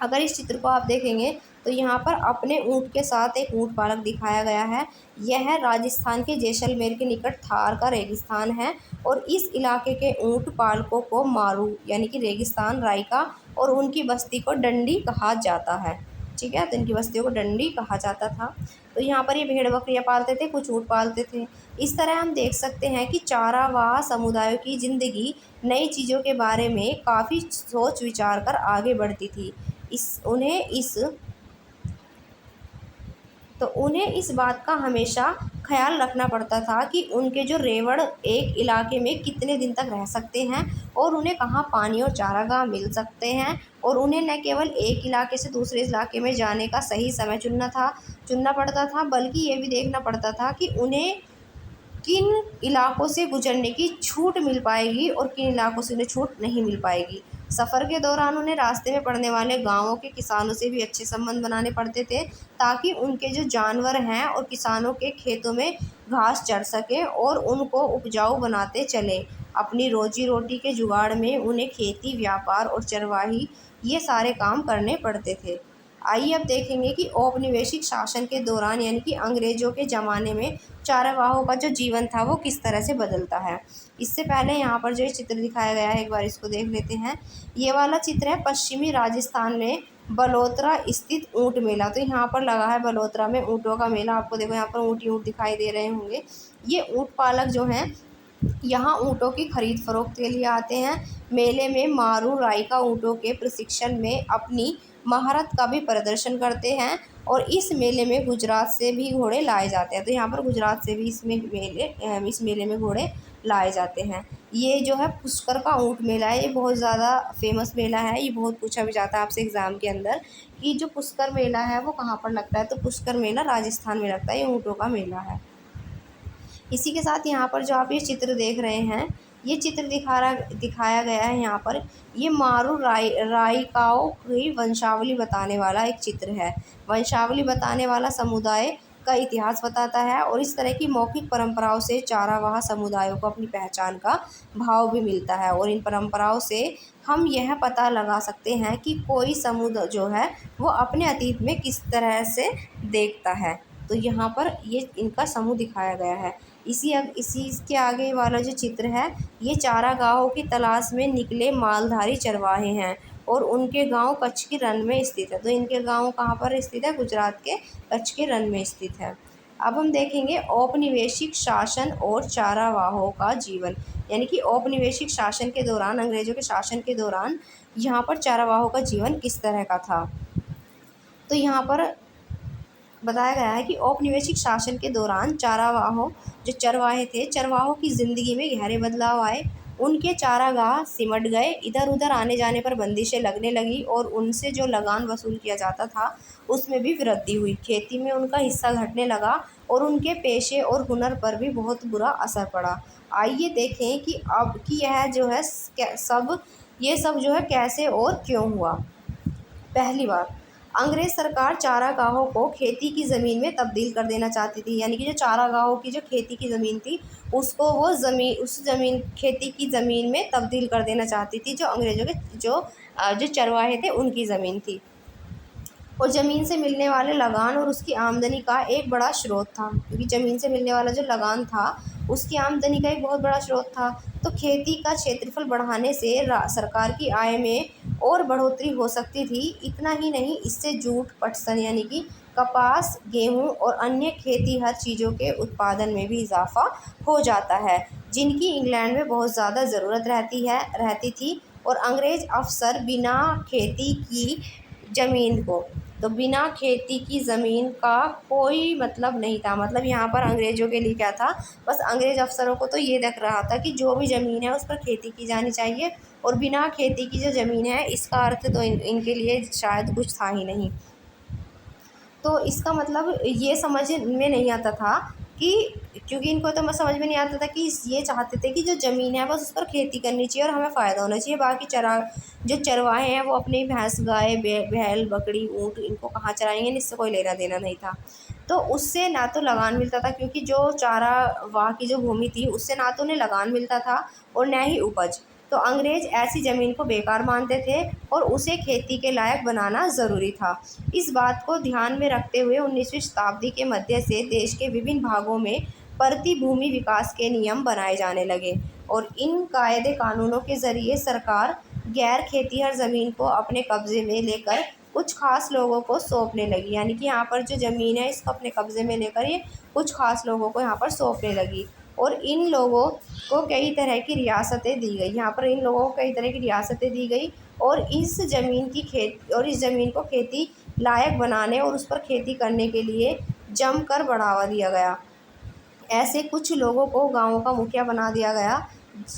अगर इस चित्र को आप देखेंगे तो यहाँ पर अपने ऊँट के साथ एक ऊँट पालक दिखाया गया है। यह राजस्थान के जैसलमेर के निकट थार का रेगिस्तान है और इस इलाके के ऊँट पालकों को मारू, यानी कि रेगिस्तान राइका, और उनकी बस्ती को डंडी कहा जाता है। ठीक है, तो इनकी बस्तियों को डंडी कहा जाता था। तो यहाँ पर ये भेड़ बकरियाँ पालते थे, कुछ ऊँट पालते थे। इस तरह हम देख सकते हैं कि चारावाह समुदायों की ज़िंदगी नई चीज़ों के बारे में काफ़ी सोच विचार कर आगे बढ़ती थी। उन्हें इस बात का हमेशा ख्याल रखना पड़ता था कि उनके जो रेवड़ एक इलाके में कितने दिन तक रह सकते हैं और उन्हें कहाँ पानी और चारागाह मिल सकते हैं, और उन्हें न केवल एक इलाके से दूसरे इलाके में जाने का सही समय चुनना पड़ता था, बल्कि ये भी देखना पड़ता था कि उन्हें किन इलाकों से गुजरने की छूट मिल पाएगी और किन इलाकों से उन्हें छूट नहीं मिल पाएगी। सफ़र के दौरान उन्हें रास्ते में पड़ने वाले गांवों के किसानों से भी अच्छे संबंध बनाने पड़ते थे, ताकि उनके जो जानवर हैं और किसानों के खेतों में घास चर सकें और उनको उपजाऊ बनाते चलें। अपनी रोजी रोटी के जुगाड़ में उन्हें खेती, व्यापार और चरवाही, ये सारे काम करने पड़ते थे। आइए अब देखेंगे कि औपनिवेशिक शासन के दौरान, यानी कि अंग्रेज़ों के ज़माने में चारागाहों का जो जीवन था वो किस तरह से बदलता है। इससे पहले यहाँ पर जो चित्र दिखाया गया है, एक बार इसको देख लेते हैं। ये वाला चित्र है पश्चिमी राजस्थान में बलोत्रा स्थित ऊँट मेला। तो यहाँ पर लगा है बलोत्रा में ऊँटों का मेला। आपको देखो यहाँ पर ऊँट ही ऊँट दिखाई दे रहे होंगे। ये ऊँट पालक जो हैं यहाँ ऊँटों की खरीद फरोख्त के लिए आते हैं। मेले में मारू राइका ऊँटों के प्रशिक्षण में अपनी महारत का भी प्रदर्शन करते हैं और इस मेले में गुजरात से भी घोड़े लाए जाते हैं। तो यहाँ पर गुजरात से भी इस मेले में घोड़े लाए जाते हैं। ये जो है पुष्कर का ऊँट मेला है, ये बहुत ज़्यादा फेमस मेला है। ये बहुत पूछा भी जाता है आपसे एग्ज़ाम के अंदर कि जो पुष्कर मेला है वो कहाँ पर लगता है, तो पुष्कर मेला राजस्थान में लगता है, ये ऊँटों का मेला है। इसी के साथ यहाँ पर जो आप ये चित्र देख रहे हैं, ये चित्र दिखाया गया है यहाँ पर, ये मारू राइकाओ की वंशावली बताने वाला एक चित्र है। वंशावली बताने वाला समुदाय का इतिहास बताता है और इस तरह की मौखिक परंपराओं से चारावाह समुदायों को अपनी पहचान का भाव भी मिलता है और इन परंपराओं से हम यह पता लगा सकते हैं कि कोई समुदाय जो है वो अपने अतीत में किस तरह से देखता है। तो यहाँ पर ये इनका समूह दिखाया गया है। इसी के आगे वाला जो चित्र है, ये चारागाहों की तलाश में निकले मालधारी चरवाहे हैं और उनके गांव कच्छ के रन में स्थित है। तो इनके गांव कहाँ पर स्थित है, गुजरात के कच्छ के रन में स्थित है। अब हम देखेंगे औपनिवेशिक शासन और चारावाहों का जीवन, यानी कि औपनिवेशिक शासन के दौरान, अंग्रेजों के शासन के दौरान यहाँ पर चारावाहों का जीवन किस तरह का था। तो यहाँ पर बताया गया है कि औपनिवेशिक शासन के दौरान चारावाहों जो चरवाहे थे, चरवाहों की ज़िंदगी में गहरे बदलाव आए। उनके चारागाह सिमट गए, इधर उधर आने जाने पर बंदिशें लगने लगी और उनसे जो लगान वसूल किया जाता था उसमें भी वृद्धि हुई। खेती में उनका हिस्सा घटने लगा और उनके पेशे और हुनर पर भी बहुत बुरा असर पड़ा। आइए देखें कि अब कि यह जो है ये सब जो है कैसे और क्यों हुआ। पहली बार, अंग्रेज़ सरकार चारागाहों को खेती की ज़मीन में तब्दील कर देना चाहती थी, यानी कि जो चारागाहों की जो खेती की ज़मीन थी उसको वो उस ज़मीन खेती की ज़मीन में तब्दील कर देना चाहती थी, जो अंग्रेज़ों के जो चरवाहे थे उनकी ज़मीन थी। और ज़मीन से मिलने वाले लगान और उसकी आमदनी का एक बड़ा स्रोत था, क्योंकि ज़मीन से मिलने वाला जो लगान था उसकी आमदनी का एक बहुत बड़ा स्रोत था। तो खेती का क्षेत्रफल बढ़ाने से सरकार की आय में और बढ़ोतरी हो सकती थी। इतना ही नहीं, इससे जूट, पटसन यानी कि कपास, गेहूँ और अन्य खेती हर चीज़ों के उत्पादन में भी इजाफा हो जाता है, जिनकी इंग्लैंड में बहुत ज़्यादा ज़रूरत रहती थी। और अंग्रेज़ अफसर बिना खेती की ज़मीन को तो बिना खेती की ज़मीन का कोई मतलब नहीं था। मतलब यहाँ पर अंग्रेज़ों के लिए क्या था, बस अंग्रेज़ अफसरों को तो ये दिख रहा था कि जो भी ज़मीन है उस पर खेती की जानी चाहिए, और बिना खेती की जो ज़मीन है इसका अर्थ तो इनके लिए शायद कुछ था ही नहीं। तो इसका मतलब ये समझ में नहीं आता था कि, क्योंकि इनको तो समझ में नहीं आता था कि ये चाहते थे कि जो ज़मीन है बस उस पर खेती करनी चाहिए और हमें फ़ायदा होना चाहिए। बाकी जो चरवाहे हैं वो अपनी भैंस, गाय, बैल, बकरी, ऊँट इनको कहाँ चराएंगे, इससे कोई लेना देना नहीं था। तो उससे ना तो लगान मिलता था, क्योंकि जो चारावाह की जो भूमि थी उससे ना तो उन्हें लगान मिलता था और न ही उपज। तो अंग्रेज़ ऐसी ज़मीन को बेकार मानते थे और उसे खेती के लायक बनाना ज़रूरी था। इस बात को ध्यान में रखते हुए 19वीं शताब्दी के मध्य से देश के विभिन्न भागों में प्रति भूमि विकास के नियम बनाए जाने लगे और इन कायदे कानूनों के ज़रिए सरकार गैर खेतीहर ज़मीन को अपने कब्ज़े में लेकर कुछ खास लोगों को सौंपने लगी। यानी कि यहाँ पर जो ज़मीन है इसको अपने कब्ज़े में लेकर ये कुछ खास लोगों को यहाँ पर सौंपने लगी और इन लोगों को कई तरह की रियासतें दी गई। यहाँ पर इन लोगों को कई तरह की रियासतें दी गई और इस ज़मीन को खेती लायक बनाने और उस पर खेती करने के लिए जमकर बढ़ावा दिया गया। ऐसे कुछ लोगों को गाँवों का मुखिया बना दिया गया।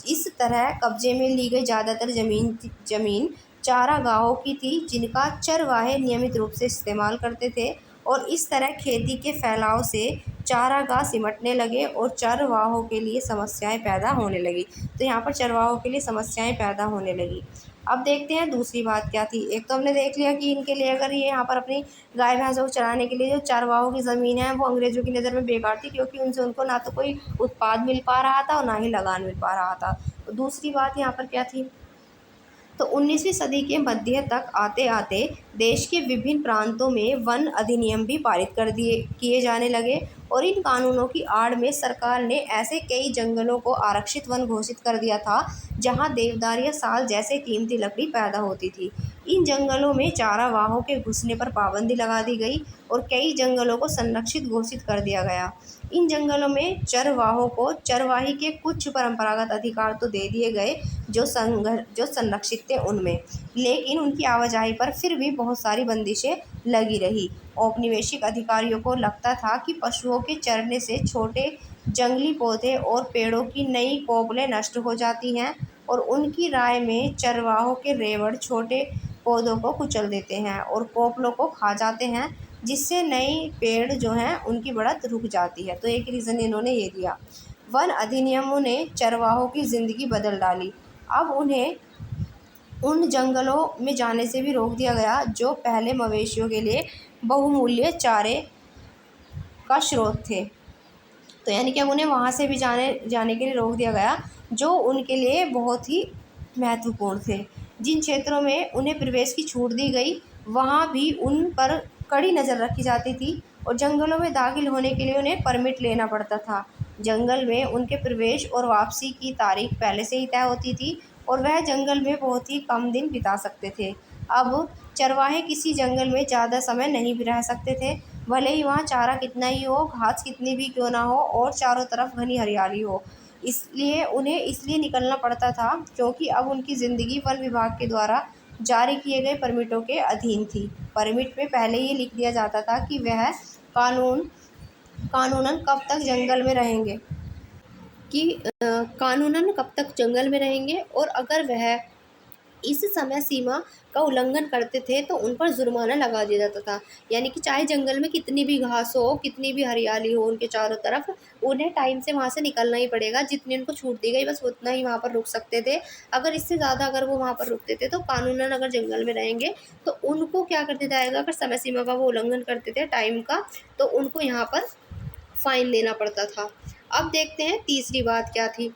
इस तरह कब्जे में ली गई ज़्यादातर ज़मीन चारागाहों की थी, जिनका चरवाहे नियमित रूप से इस्तेमाल करते थे और इस तरह खेती के फैलाव से चारागाह सिमटने लगे और चरवाहों के लिए समस्याएं पैदा होने लगी। तो यहाँ पर चरवाहों के लिए समस्याएं पैदा होने लगी। अब देखते हैं दूसरी बात क्या थी। एक तो हमने देख लिया कि इनके लिए, अगर ये यहाँ पर अपनी गाय भैंसों को चराने के लिए जो चरवाहों की ज़मीन है वो अंग्रेज़ों की नज़र में बेकार थी, क्योंकि उनसे उनको ना तो कोई उत्पाद मिल पा रहा था और ना ही लगान मिल पा रहा था। तो दूसरी बात यहाँ पर क्या थी, तो 19वीं सदी के मध्य तक आते आते देश के विभिन्न प्रांतों में वन अधिनियम भी पारित किए जाने लगे और इन कानूनों की आड़ में सरकार ने ऐसे कई जंगलों को आरक्षित वन घोषित कर दिया था जहां देवदार या साल जैसे कीमती लकड़ी पैदा होती थी। इन जंगलों में चारावाहों के घुसने पर पाबंदी लगा दी गई और कई जंगलों को संरक्षित घोषित कर दिया गया। इन जंगलों में चरवाहों को चरवाही के कुछ परंपरागत अधिकार तो दे दिए गए जो संरक्षित थे उनमें, लेकिन उनकी आवाजाही पर फिर भी बहुत सारी बंदिशें लगी रही। औपनिवेशिक अधिकारियों को लगता था कि पशुओं के चरने से छोटे जंगली पौधे और पेड़ों की नई कोपलें नष्ट हो जाती हैं और उनकी राय में चरवाहों के रेवड़ छोटे पौधों को कुचल देते हैं और कोपलों को खा जाते हैं, जिससे नई पेड़ जो हैं उनकी बढ़त रुक जाती है। तो एक रीज़न इन्होंने ये दिया। वन अधिनियमों ने चरवाहों की ज़िंदगी बदल डाली। अब उन्हें उन जंगलों में जाने से भी रोक दिया गया जो पहले मवेशियों के लिए बहुमूल्य चारे का स्रोत थे। तो यानी कि अब उन्हें वहाँ से भी जाने के लिए रोक दिया गया जो उनके लिए बहुत ही महत्वपूर्ण थे। जिन क्षेत्रों में उन्हें प्रवेश की छूट दी गई वहाँ भी उन पर कड़ी नज़र रखी जाती थी और जंगलों में दाखिल होने के लिए उन्हें परमिट लेना पड़ता था। जंगल में उनके प्रवेश और वापसी की तारीख पहले से ही तय होती थी और वह जंगल में बहुत ही कम दिन बिता सकते थे। अब चरवाहे किसी जंगल में ज़्यादा समय नहीं भी रह सकते थे, भले ही वहाँ चारा कितना ही हो, घास कितनी भी क्यों ना हो और चारों तरफ घनी हरियाली हो। इसलिए उन्हें निकलना पड़ता था क्योंकि अब उनकी ज़िंदगी वन विभाग के द्वारा जारी किए गए परमिटों के अधीन थी। परमिट में पहले ही लिख दिया जाता था कि वह कानूनन कब तक जंगल में रहेंगे कानूनन कब तक जंगल में रहेंगे और अगर वह इस समय सीमा का उल्लंघन करते थे तो उन पर जुर्माना लगा दिया जाता था। यानी कि चाहे जंगल में कितनी भी घास हो, कितनी भी हरियाली हो उनके चारों तरफ, उन्हें टाइम से वहाँ से निकलना ही पड़ेगा। जितनी उनको छूट दी गई बस उतना ही वहाँ पर रुक सकते थे। अगर इससे ज़्यादा अगर वो वहाँ पर रुकते थे तो कानूनन अगर जंगल में रहेंगे तो उनको क्या कर दिया जाएगा, अगर समय सीमा का वो उल्लंघन करते थे टाइम का, तो उनको यहाँ पर फ़ाइन देना पड़ता था। अब देखते हैं तीसरी बात क्या थी।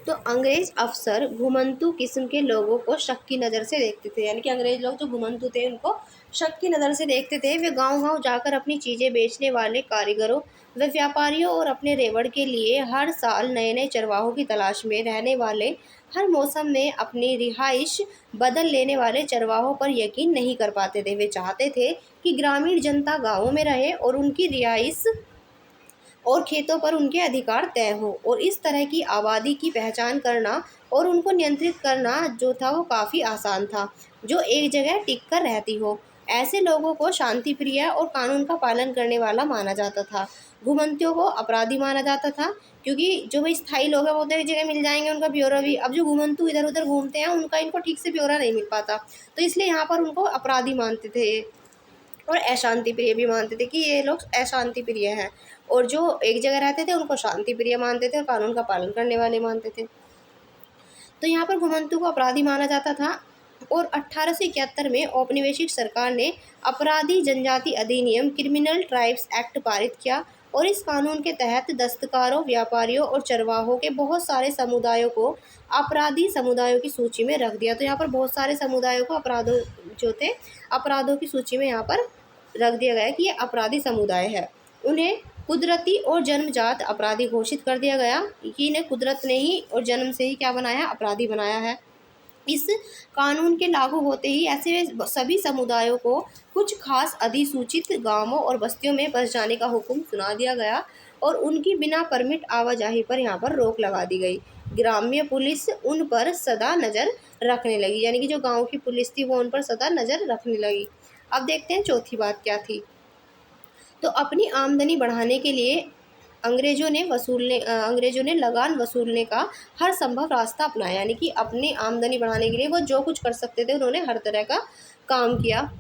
तो अंग्रेज़ अफ़सर घुमंतू किस्म के लोगों को शक की नज़र से देखते थे। यानी कि अंग्रेज़ लोग जो घुमंतू थे उनको शक की नज़र से देखते थे। वे गांव-गांव जाकर अपनी चीज़ें बेचने वाले कारीगरों व व्यापारियों और अपने रेवड़ के लिए हर साल नए-नए चरवाहों की तलाश में रहने वाले, हर मौसम में अपनी रिहाइश बदल लेने वाले चरवाहों पर यकीन नहीं कर पाते थे। वे चाहते थे कि ग्रामीण जनता गाँवों में रहे और उनकी रिहाइश और खेतों पर उनके अधिकार तय हो और इस तरह की आबादी की पहचान करना और उनको नियंत्रित करना जो था वो काफ़ी आसान था, जो एक जगह टिक कर रहती हो। ऐसे लोगों को शांति प्रिय और कानून का पालन करने वाला माना जाता था। घुमंतियों को अपराधी माना जाता था क्योंकि जो भी स्थायी लोग हैं वो तो एक जगह मिल जाएंगे, उनका ब्यौरा भी। अब जो घुमंतु इधर उधर घूमते हैं उनका इनको ठीक से ब्यौरा नहीं मिल पाता, तो इसलिए यहाँ पर उनको अपराधी मानते थे और अशांति प्रिय भी मानते थे कि ये लोग अशांति प्रिय हैं, और जो एक जगह रहते थे उनको शांति प्रिय मानते थे और कानून का पालन करने वाले मानते थे। तो यहाँ पर घुमंतु को अपराधी माना जाता था और 1871 में औपनिवेशिक सरकार ने अपराधी जनजाति अधिनियम क्रिमिनल ट्राइब्स एक्ट पारित किया और इस कानून के तहत दस्तकारों, व्यापारियों और चरवाहों के बहुत सारे समुदायों को अपराधी समुदायों की सूची में रख दिया। तो यहाँ पर बहुत सारे समुदायों को अपराधों की सूची में यहाँ पर रख दिया गया कि ये अपराधी समुदाय है। उन्हें कुदरती और जन्मजात अपराधी घोषित कर दिया गया कि इन्हें कुदरत ने ही और जन्म से ही क्या बनाया, अपराधी बनाया है। इस कानून के लागू होते ही ऐसे सभी समुदायों को कुछ खास अधिसूचित गांवों और बस्तियों में बस जाने का हुक्म सुना दिया गया और उनकी बिना परमिट आवाजाही पर यहाँ पर रोक लगा दी गई। ग्राम्य पुलिस उन पर सदा नज़र रखने लगी, यानी कि जो गांव की पुलिस थी वो उन पर सदा नज़र रखने लगी। अब देखते हैं चौथी बात क्या थी। तो अपनी आमदनी बढ़ाने के लिए अंग्रेज़ों ने लगान वसूलने का हर संभव रास्ता अपनाया। यानी कि अपनी आमदनी बढ़ाने के लिए वो जो कुछ कर सकते थे उन्होंने हर तरह का काम किया।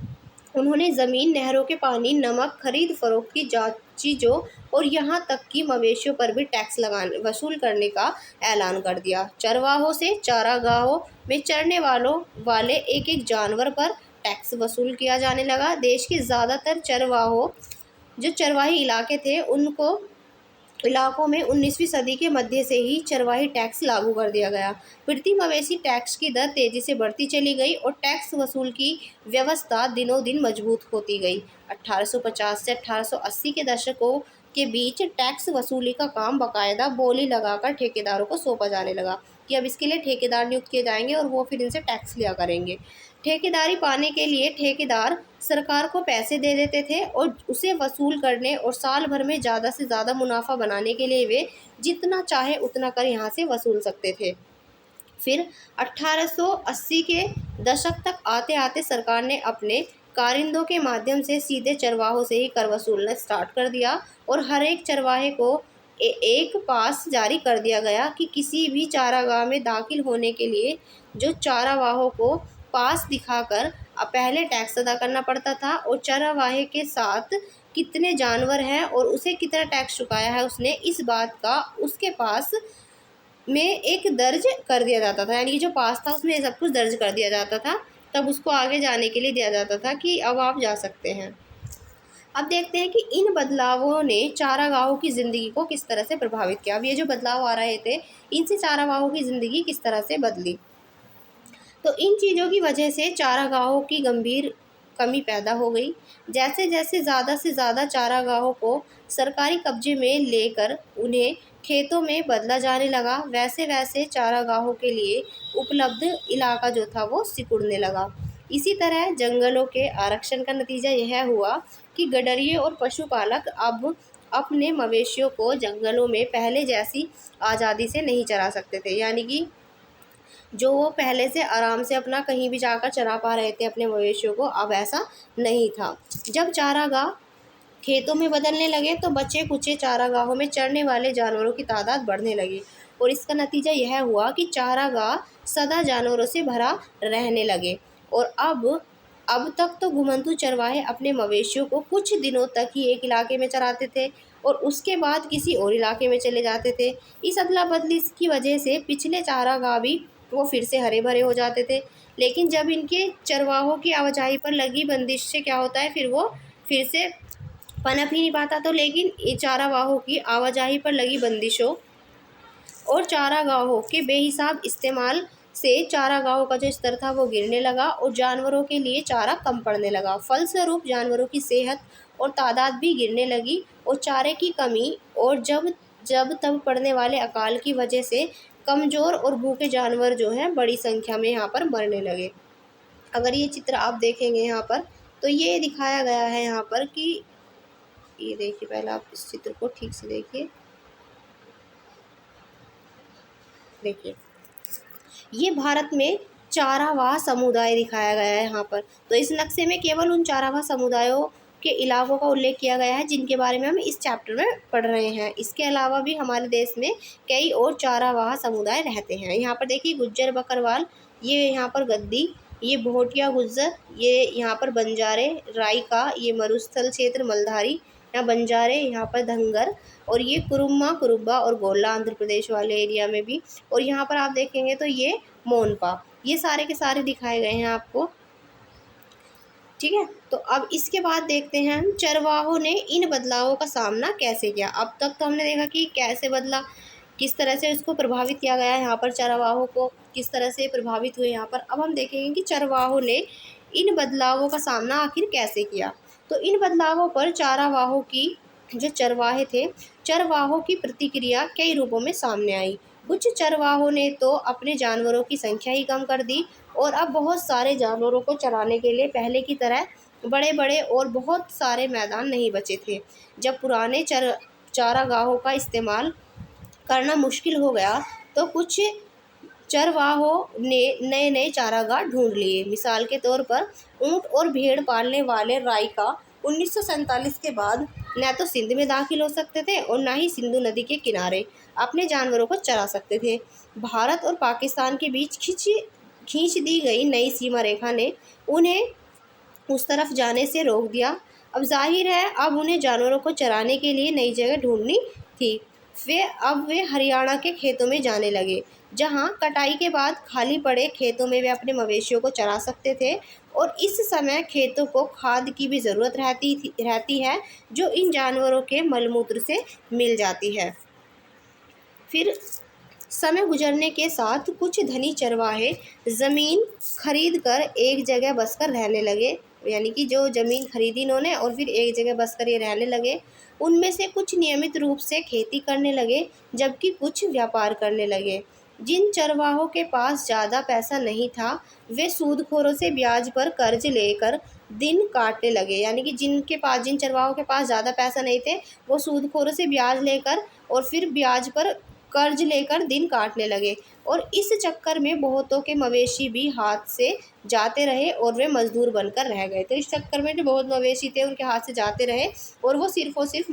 उन्होंने ज़मीन, नहरों के पानी, नमक, खरीद फरोख्त की चीज़ों और यहाँ तक कि मवेशियों पर भी टैक्स वसूल करने का ऐलान कर दिया। चरवाहों से चारागाहों में चरने वाले एक एक जानवर पर टैक्स वसूल किया जाने लगा। देश के ज़्यादातर जो चरवाही इलाके थे उनको इलाकों में 19वीं सदी के मध्य से ही चरवाही टैक्स लागू कर दिया गया। प्रति मवेशी टैक्स की दर तेज़ी से बढ़ती चली गई और टैक्स वसूल की व्यवस्था दिनों दिन मजबूत होती गई। 1850 से 1880 के दशकों के बीच टैक्स वसूली का काम बाकायदा बोली लगाकर ठेकेदारों को सौंपा जाने लगा कि अब इसके लिए ठेकेदार नियुक्त किए जाएंगे और वो फिर इनसे टैक्स लिया करेंगे। ठेकेदारी पाने के लिए ठेकेदार सरकार को पैसे दे देते थे और उसे वसूल करने और साल भर में ज़्यादा से ज़्यादा मुनाफा बनाने के लिए वे जितना चाहे उतना कर यहाँ से वसूल सकते थे। फिर 1880 के दशक तक आते आते सरकार ने अपने कारिंदों के माध्यम से सीधे चरवाहों से ही कर वसूलना स्टार्ट कर दिया और हर एक चरवाहे को एक पास जारी कर दिया गया कि किसी भी चारागाह में दाखिल होने के लिए जो चारावाहों को पास दिखाकर पहले टैक्स अदा करना पड़ता था और चरवाहे के साथ कितने जानवर हैं और उसे कितना टैक्स चुकाया है उसने, इस बात का उसके पास में एक दर्ज कर दिया जाता था। यानी कि जो पास था उसमें सब कुछ दर्ज कर दिया जाता था, तब उसको आगे जाने के लिए दिया जाता था कि अब आप जा सकते हैं। अब देखते हैं कि इन बदलावों ने चारागाहों की ज़िंदगी को किस तरह से प्रभावित किया। अब ये जो बदलाव आ रहे थे, इनसे चारागाहों की ज़िंदगी किस तरह से बदली। तो इन चीज़ों की वजह से चारागाहों की गंभीर कमी पैदा हो गई। जैसे जैसे ज़्यादा से ज़्यादा चारागाहों को सरकारी कब्जे में लेकर उन्हें खेतों में बदला जाने लगा, वैसे वैसे चारागाहों के लिए उपलब्ध इलाका जो था वो सिकुड़ने लगा। इसी तरह जंगलों के आरक्षण का नतीजा यह हुआ कि गडरिये और पशुपालक अब अपने मवेशियों को जंगलों में पहले जैसी आज़ादी से नहीं चरा सकते थे। यानी कि जो वो पहले से आराम से अपना कहीं भी जाकर चरा पा रहे थे अपने मवेशियों को, अब ऐसा नहीं था। जब चारागाह खेतों में बदलने लगे तो बचे कुचे चारागाहों में चरने वाले जानवरों की तादाद बढ़ने लगी और इसका नतीजा यह हुआ कि चारागाह सदा जानवरों से भरा रहने लगे। और अब तक तो घुमंतू चरवाहे अपने मवेशियों को कुछ दिनों तक ही एक इलाके में चराते थे और उसके बाद किसी और इलाके में चले जाते थे। इस अदला बदली की वजह से पिछले चारागाह भी वो फिर से हरे भरे हो जाते थे, लेकिन जब इनके चरवाहों की आवाजाही पर लगी बंदिश से क्या होता है, फिर वो फिर से पनप ही नहीं पाता। तो लेकिन चारागाहों की आवाजाही पर लगी बंदिशों और चारागाहों के बेहिसाब इस्तेमाल से चारागाहों का जो स्तर था वो गिरने लगा और जानवरों के लिए चारा कम पड़ने लगा। फलस्वरूप जानवरों की सेहत और तादाद भी गिरने लगी और चारे की कमी और जब जब तब पड़ने वाले अकाल की वजह से कमज़ोर और भूखे जानवर जो हैं बड़ी संख्या में यहाँ पर मरने लगे। अगर ये चित्र आप देखेंगे यहाँ पर, तो ये दिखाया गया है यहाँ पर कि ये देखिए, पहले आप इस चित्र को ठीक से देखिए। देखिए, ये भारत में चारावाह समुदाय दिखाया गया है यहाँ पर। तो इस नक्शे में केवल उन चारावाह समुदायों के इलाकों का उल्लेख किया गया है जिनके बारे में हम इस चैप्टर में पढ़ रहे हैं। इसके अलावा भी हमारे देश में कई और चारावाह समुदाय रहते हैं। यहाँ पर देखिए, गुज्जर बकरवाल, ये यहाँ पर गद्दी, ये भोटिया गुज्जर, ये यहाँ पर बंजारे, रायका, ये मरुस्थल क्षेत्र मलधारी, यहाँ बंजारे, यहाँ पर धंगर, और ये कुरुम्मा, कुरुब्बा और गोला आंध्र प्रदेश वाले एरिया में भी। और यहाँ पर आप देखेंगे तो ये मोनपा, ये सारे के सारे दिखाए गए हैं आपको। ठीक है, तो अब इसके बाद देखते हैं हम चरवाहों ने इन बदलावों का सामना कैसे किया। अब तक तो हमने देखा कि कैसे बदला, किस तरह से इसको प्रभावित किया गया है, यहाँ पर चरवाहों को किस तरह से प्रभावित हुए यहाँ पर। अब हम देखेंगे कि चरवाहों ने इन बदलावों का सामना आखिर कैसे किया। तो इन बदलावों पर चारावाहों की जो चरवाहे थे, चरवाहों की प्रतिक्रिया कई रूपों में सामने आई। कुछ चरवाहों ने तो अपने जानवरों की संख्या ही कम कर दी और अब बहुत सारे जानवरों को चराने के लिए पहले की तरह बड़े बड़े और बहुत सारे मैदान नहीं बचे थे। जब पुराने चारागाहों का इस्तेमाल करना मुश्किल हो गया तो कुछ चरवाहों ने नए नए चारागाह ढूंढ लिए। मिसाल के तौर पर ऊंट और भेड़ पालने वाले रायका 1947 के बाद न तो सिंध में दाखिल हो सकते थे और न ही सिंधु नदी के किनारे अपने जानवरों को चरा सकते थे। भारत और पाकिस्तान के बीच खींच दी गई नई सीमा रेखा ने उन्हें उस तरफ जाने से रोक दिया। अब जाहिर है अब उन्हें जानवरों को चराने के लिए नई जगह ढूंढनी थी। वे हरियाणा के खेतों में जाने लगे, जहां कटाई के बाद खाली पड़े खेतों में वे अपने मवेशियों को चरा सकते थे। और इस समय खेतों को खाद की भी ज़रूरत रहती है जो इन जानवरों के मलमूत्र से मिल जाती है। फिर समय गुजरने के साथ कुछ धनी चरवाहे ज़मीन खरीद कर एक जगह बसकर रहने लगे। यानी कि जो ज़मीन खरीदी इन्होंने और फिर एक जगह बसकर ये रहने लगे। उनमें से कुछ नियमित रूप से खेती करने लगे, जबकि कुछ व्यापार करने लगे। जिन चरवाहों के पास ज़्यादा पैसा नहीं था वे सूदखोरों से ब्याज पर कर्ज लेकर दिन काटने लगे। यानी कि जिन चरवाहों के पास ज़्यादा पैसा नहीं थे वो सूदखोरों से ब्याज लेकर और फिर ब्याज पर कर्ज लेकर दिन काटने लगे और इस चक्कर में बहुतों के मवेशी भी हाथ से जाते रहे और वे मजदूर बनकर रह गए। तो इस चक्कर में जो बहुत मवेशी थे उनके हाथ से जाते रहे और वो सिर्फ़ और सिर्फ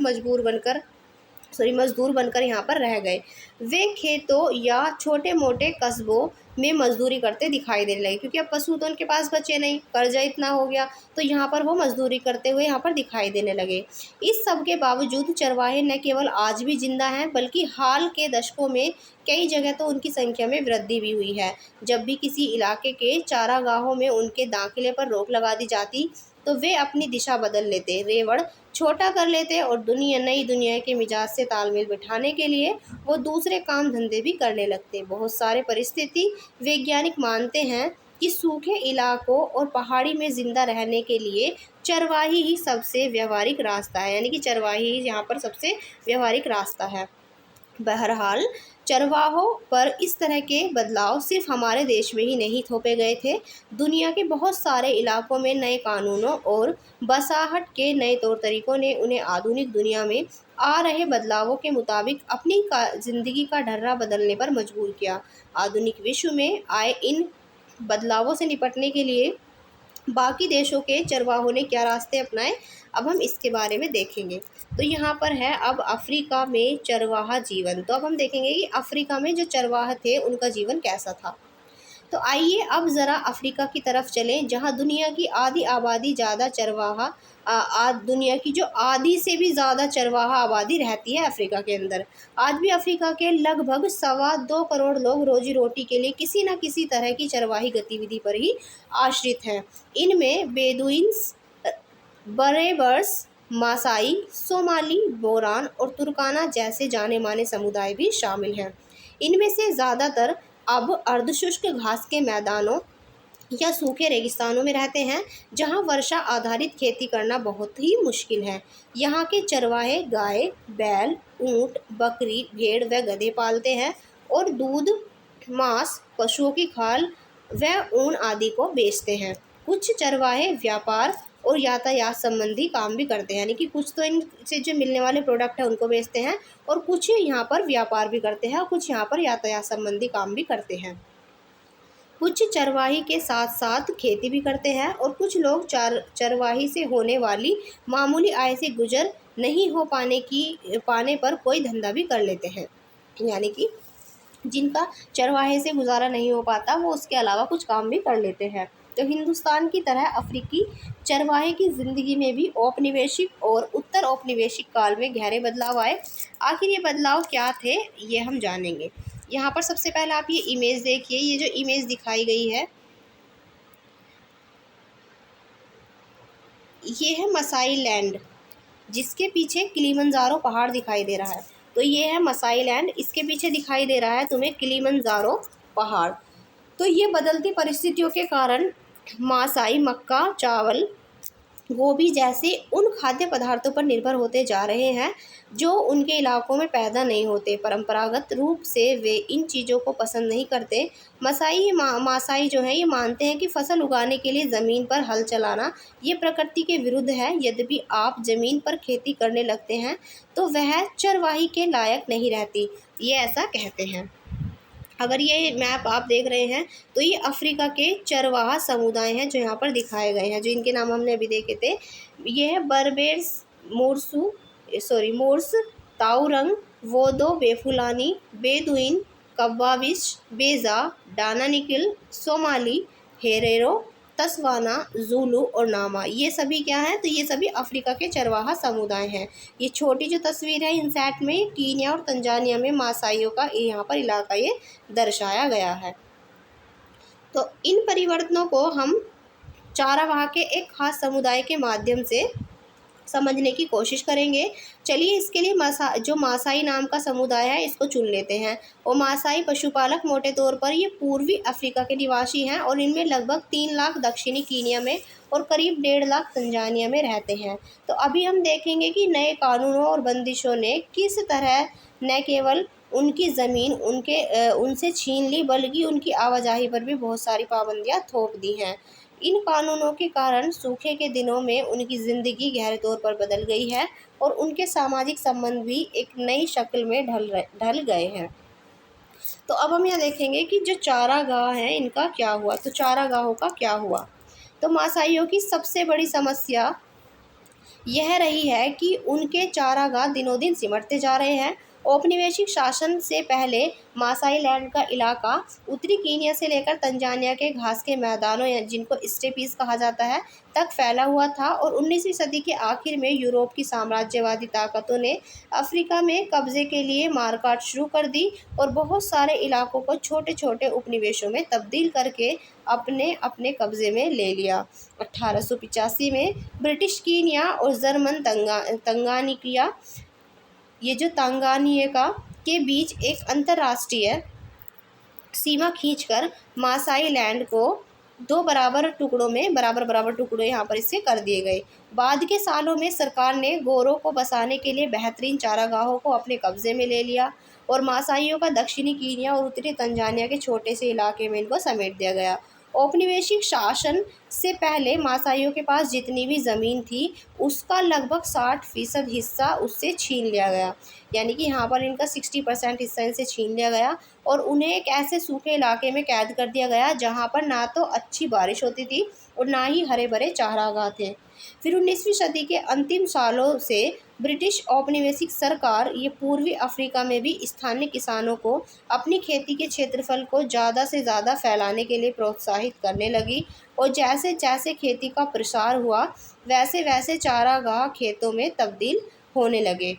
मज़दूर बनकर यहाँ पर रह गए। वे खेतों या छोटे मोटे कस्बों में मज़दूरी करते दिखाई देने लगे, क्योंकि अब पशु तो उनके पास बचे नहीं, कर्जा इतना हो गया, तो यहाँ पर वो मज़दूरी करते हुए यहाँ पर दिखाई देने लगे। इस सब के बावजूद चरवाहे न केवल आज भी जिंदा हैं, बल्कि हाल के दशकों में कई जगह तो उनकी संख्या में वृद्धि भी हुई है। जब भी किसी इलाके के चारागाहों में उनके दाखिले पर रोक लगा दी जाती, तो वे अपनी दिशा बदल लेते, रेवड़ छोटा कर लेते और नई दुनिया के मिजाज से तालमेल बिठाने के लिए वो दूसरे काम धंधे भी करने लगते। बहुत सारे परिस्थिति वैज्ञानिक मानते हैं कि सूखे इलाकों और पहाड़ी में ज़िंदा रहने के लिए चरवाही ही सबसे व्यावहारिक रास्ता है, यानी कि चरवाही ही यहाँ पर सबसे व्यावहारिक रास्ता है। बहरहाल चरवाहों पर इस तरह के बदलाव सिर्फ हमारे देश में ही नहीं थोपे गए थे। दुनिया के बहुत सारे इलाकों में नए कानूनों और बसाहट के नए तौर तरीकों ने उन्हें आधुनिक दुनिया में आ रहे बदलावों के मुताबिक अपनी ज़िंदगी का ढर्रा बदलने पर मजबूर किया। आधुनिक विश्व में आए इन बदलावों से निपटने के लिए बाकी देशों के चरवाहों ने क्या रास्ते अपनाए, अब हम इसके बारे में देखेंगे। तो यहाँ पर है अब अफ्रीका में चरवाहा जीवन। तो अब हम देखेंगे कि अफ्रीका में जो चरवाहा थे उनका जीवन कैसा था। तो आइए अब ज़रा अफ्रीका की तरफ चलें, जहाँ दुनिया की आधी आबादी ज़्यादा चरवाहा दुनिया की जो आधी से भी ज़्यादा चरवाहा आबादी रहती है अफ्रीका के अंदर। आज भी अफ्रीका के लगभग 2.25 करोड़ लोग रोजी रोटी के लिए किसी न किसी तरह की चरवाही गतिविधि पर ही आश्रित हैं। इनमें बेदुइन्स, बरेबर्स, मासाई, सोमाली, बोरान और तुर्काना जैसे जाने माने समुदाय भी शामिल हैं। इनमें से ज़्यादातर अब अर्धशुष्क घास के मैदानों या सूखे रेगिस्तानों में रहते हैं, जहां वर्षा आधारित खेती करना बहुत ही मुश्किल है। यहाँ के चरवाहे गाय, बैल, ऊंट, बकरी, भेड़ व गधे पालते हैं और दूध, मांस, पशुओं की खाल व ऊन आदि को बेचते हैं। कुछ चरवाहे व्यापार और यातायात संबंधी काम भी करते हैं, यानी कि कुछ तो इनसे जो मिलने वाले प्रोडक्ट है उनको बेचते हैं और कुछ यहाँ पर व्यापार भी करते हैं और कुछ यहाँ पर यातायात संबंधी काम भी करते हैं। कुछ चरवाही के साथ साथ खेती भी करते हैं और कुछ लोग चरवाही से होने वाली मामूली आय से गुजर नहीं हो पाने पर कोई धंधा भी कर लेते हैं, यानी कि जिनका चरवाहे से गुजारा नहीं हो पाता वो उसके अलावा कुछ काम भी कर लेते हैं। तो हिंदुस्तान की तरह अफ्रीकी चरवाहे की ज़िंदगी में भी औपनिवेशिक और उत्तर औपनिवेशिक काल में गहरे बदलाव आए। आखिर ये बदलाव क्या थे, ये हम जानेंगे। यहाँ पर सबसे पहले आप ये इमेज देखिए, ये जो इमेज दिखाई गई है ये है मसाई लैंड, जिसके पीछे किलिमंजारो पहाड़ दिखाई दे रहा है। तो ये है मसाई लैंड, इसके पीछे दिखाई दे रहा है तुम्हें किलिमंजारो पहाड़। तो ये बदलती परिस्थितियों के कारण मासाई मक्का, चावल, गोभी जैसे उन खाद्य पदार्थों पर निर्भर होते जा रहे हैं जो उनके इलाकों में पैदा नहीं होते। परंपरागत रूप से वे इन चीज़ों को पसंद नहीं करते। मासाई जो है ये मानते हैं कि फसल उगाने के लिए ज़मीन पर हल चलाना ये प्रकृति के विरुद्ध है। यद्यपि आप ज़मीन पर खेती करने लगते हैं तो वह चरवाही के लायक नहीं रहती, ये ऐसा कहते हैं। अगर ये मैप आप देख रहे हैं तो ये अफ्रीका के चरवाहा समुदाय हैं जो यहाँ पर दिखाए गए हैं, जो इनके नाम हमने अभी देखे थे। ये है बर्बेर्स, मोर्स, ताउरंग, वोदो, बेफुलानी, बेदुइन, कब्बाविश, बेजा, डानानिकिल, सोमाली, हेरेरो, तस्वाना, ज़ूलू और नामा, ये सभी क्या हैं, तो ये सभी अफ्रीका के चरवाहा समुदाय हैं। ये छोटी जो तस्वीर है इनसैट में कीनिया और तंजानिया में मासाइयों का यहाँ पर इलाका ये दर्शाया गया है। तो इन परिवर्तनों को हम चारावाह के एक खास समुदाय के माध्यम से समझने की कोशिश करेंगे। चलिए इसके लिए जो मासाई नाम का समुदाय है इसको चुन लेते हैं। और मासाई पशुपालक मोटे तौर पर ये पूर्वी अफ्रीका के निवासी हैं और इनमें लगभग 3 लाख दक्षिणी कीनिया में और करीब 1.5 लाख तंजानिया में रहते हैं। तो अभी हम देखेंगे कि नए कानूनों और बंदिशों ने किस तरह न केवल उनकी ज़मीन उनसे छीन ली, बल्कि उनकी आवाजाही पर भी बहुत सारी पाबंदियाँ थोप दी हैं। इन कानूनों के कारण सूखे के दिनों में उनकी ज़िंदगी गहरे तौर पर बदल गई है और उनके सामाजिक संबंध भी एक नई शक्ल में ढल गए हैं। तो अब हम यहाँ देखेंगे कि जो चारागाह हैं इनका क्या हुआ। तो चारागाहों का क्या हुआ, तो मासाइयों की सबसे बड़ी समस्या यह रही है कि उनके चारागाह दिनों दिन सिमटते जा रहे हैं। औपनिवेशिक शासन से पहले मासाई लैंड का इलाका उत्तरी कीनिया से लेकर तंजानिया के घास के मैदानों, या जिनको स्टेपीज कहा जाता है, तक फैला हुआ था। और 19वीं सदी के आखिर में यूरोप की साम्राज्यवादी ताकतों ने अफ्रीका में कब्जे के लिए मारकाट शुरू कर दी और बहुत सारे इलाकों को छोटे छोटे उपनिवेशों में तब्दील करके अपने अपने कब्जे में ले लिया। 1885 में ब्रिटिश कीनिया और जर्मन तंगानिकिया, ये जो तंगानिका के बीच एक अंतर्राष्ट्रीय सीमा खींचकर मासाई लैंड को दो बराबर टुकड़ों यहाँ पर इससे कर दिए गए। बाद के सालों में सरकार ने गोरों को बसाने के लिए बेहतरीन चारागाहों को अपने कब्जे में ले लिया और मासाइयों का दक्षिणी कीनिया और उत्तरी तंजानिया के छोटे से इलाके में इनको समेट दिया गया। औपनिवेशिक शासन से पहले मासाइयों के पास जितनी भी ज़मीन थी उसका लगभग 60% हिस्सा उससे छीन लिया गया, यानी कि यहाँ पर इनका 60% हिस्सा इनसे छीन लिया गया और उन्हें एक ऐसे सूखे इलाके में कैद कर दिया गया जहाँ पर ना तो अच्छी बारिश होती थी और ना ही हरे भरे चारागाह थे। फिर 19वीं सदी के अंतिम सालों से ब्रिटिश औपनिवेशिक सरकार ये पूर्वी अफ्रीका में भी स्थानीय किसानों को अपनी खेती के क्षेत्रफल को ज़्यादा से ज़्यादा फैलाने के लिए प्रोत्साहित करने लगी और जैसे जैसे खेती का प्रसार हुआ वैसे वैसे चारागाह खेतों में तब्दील होने लगे।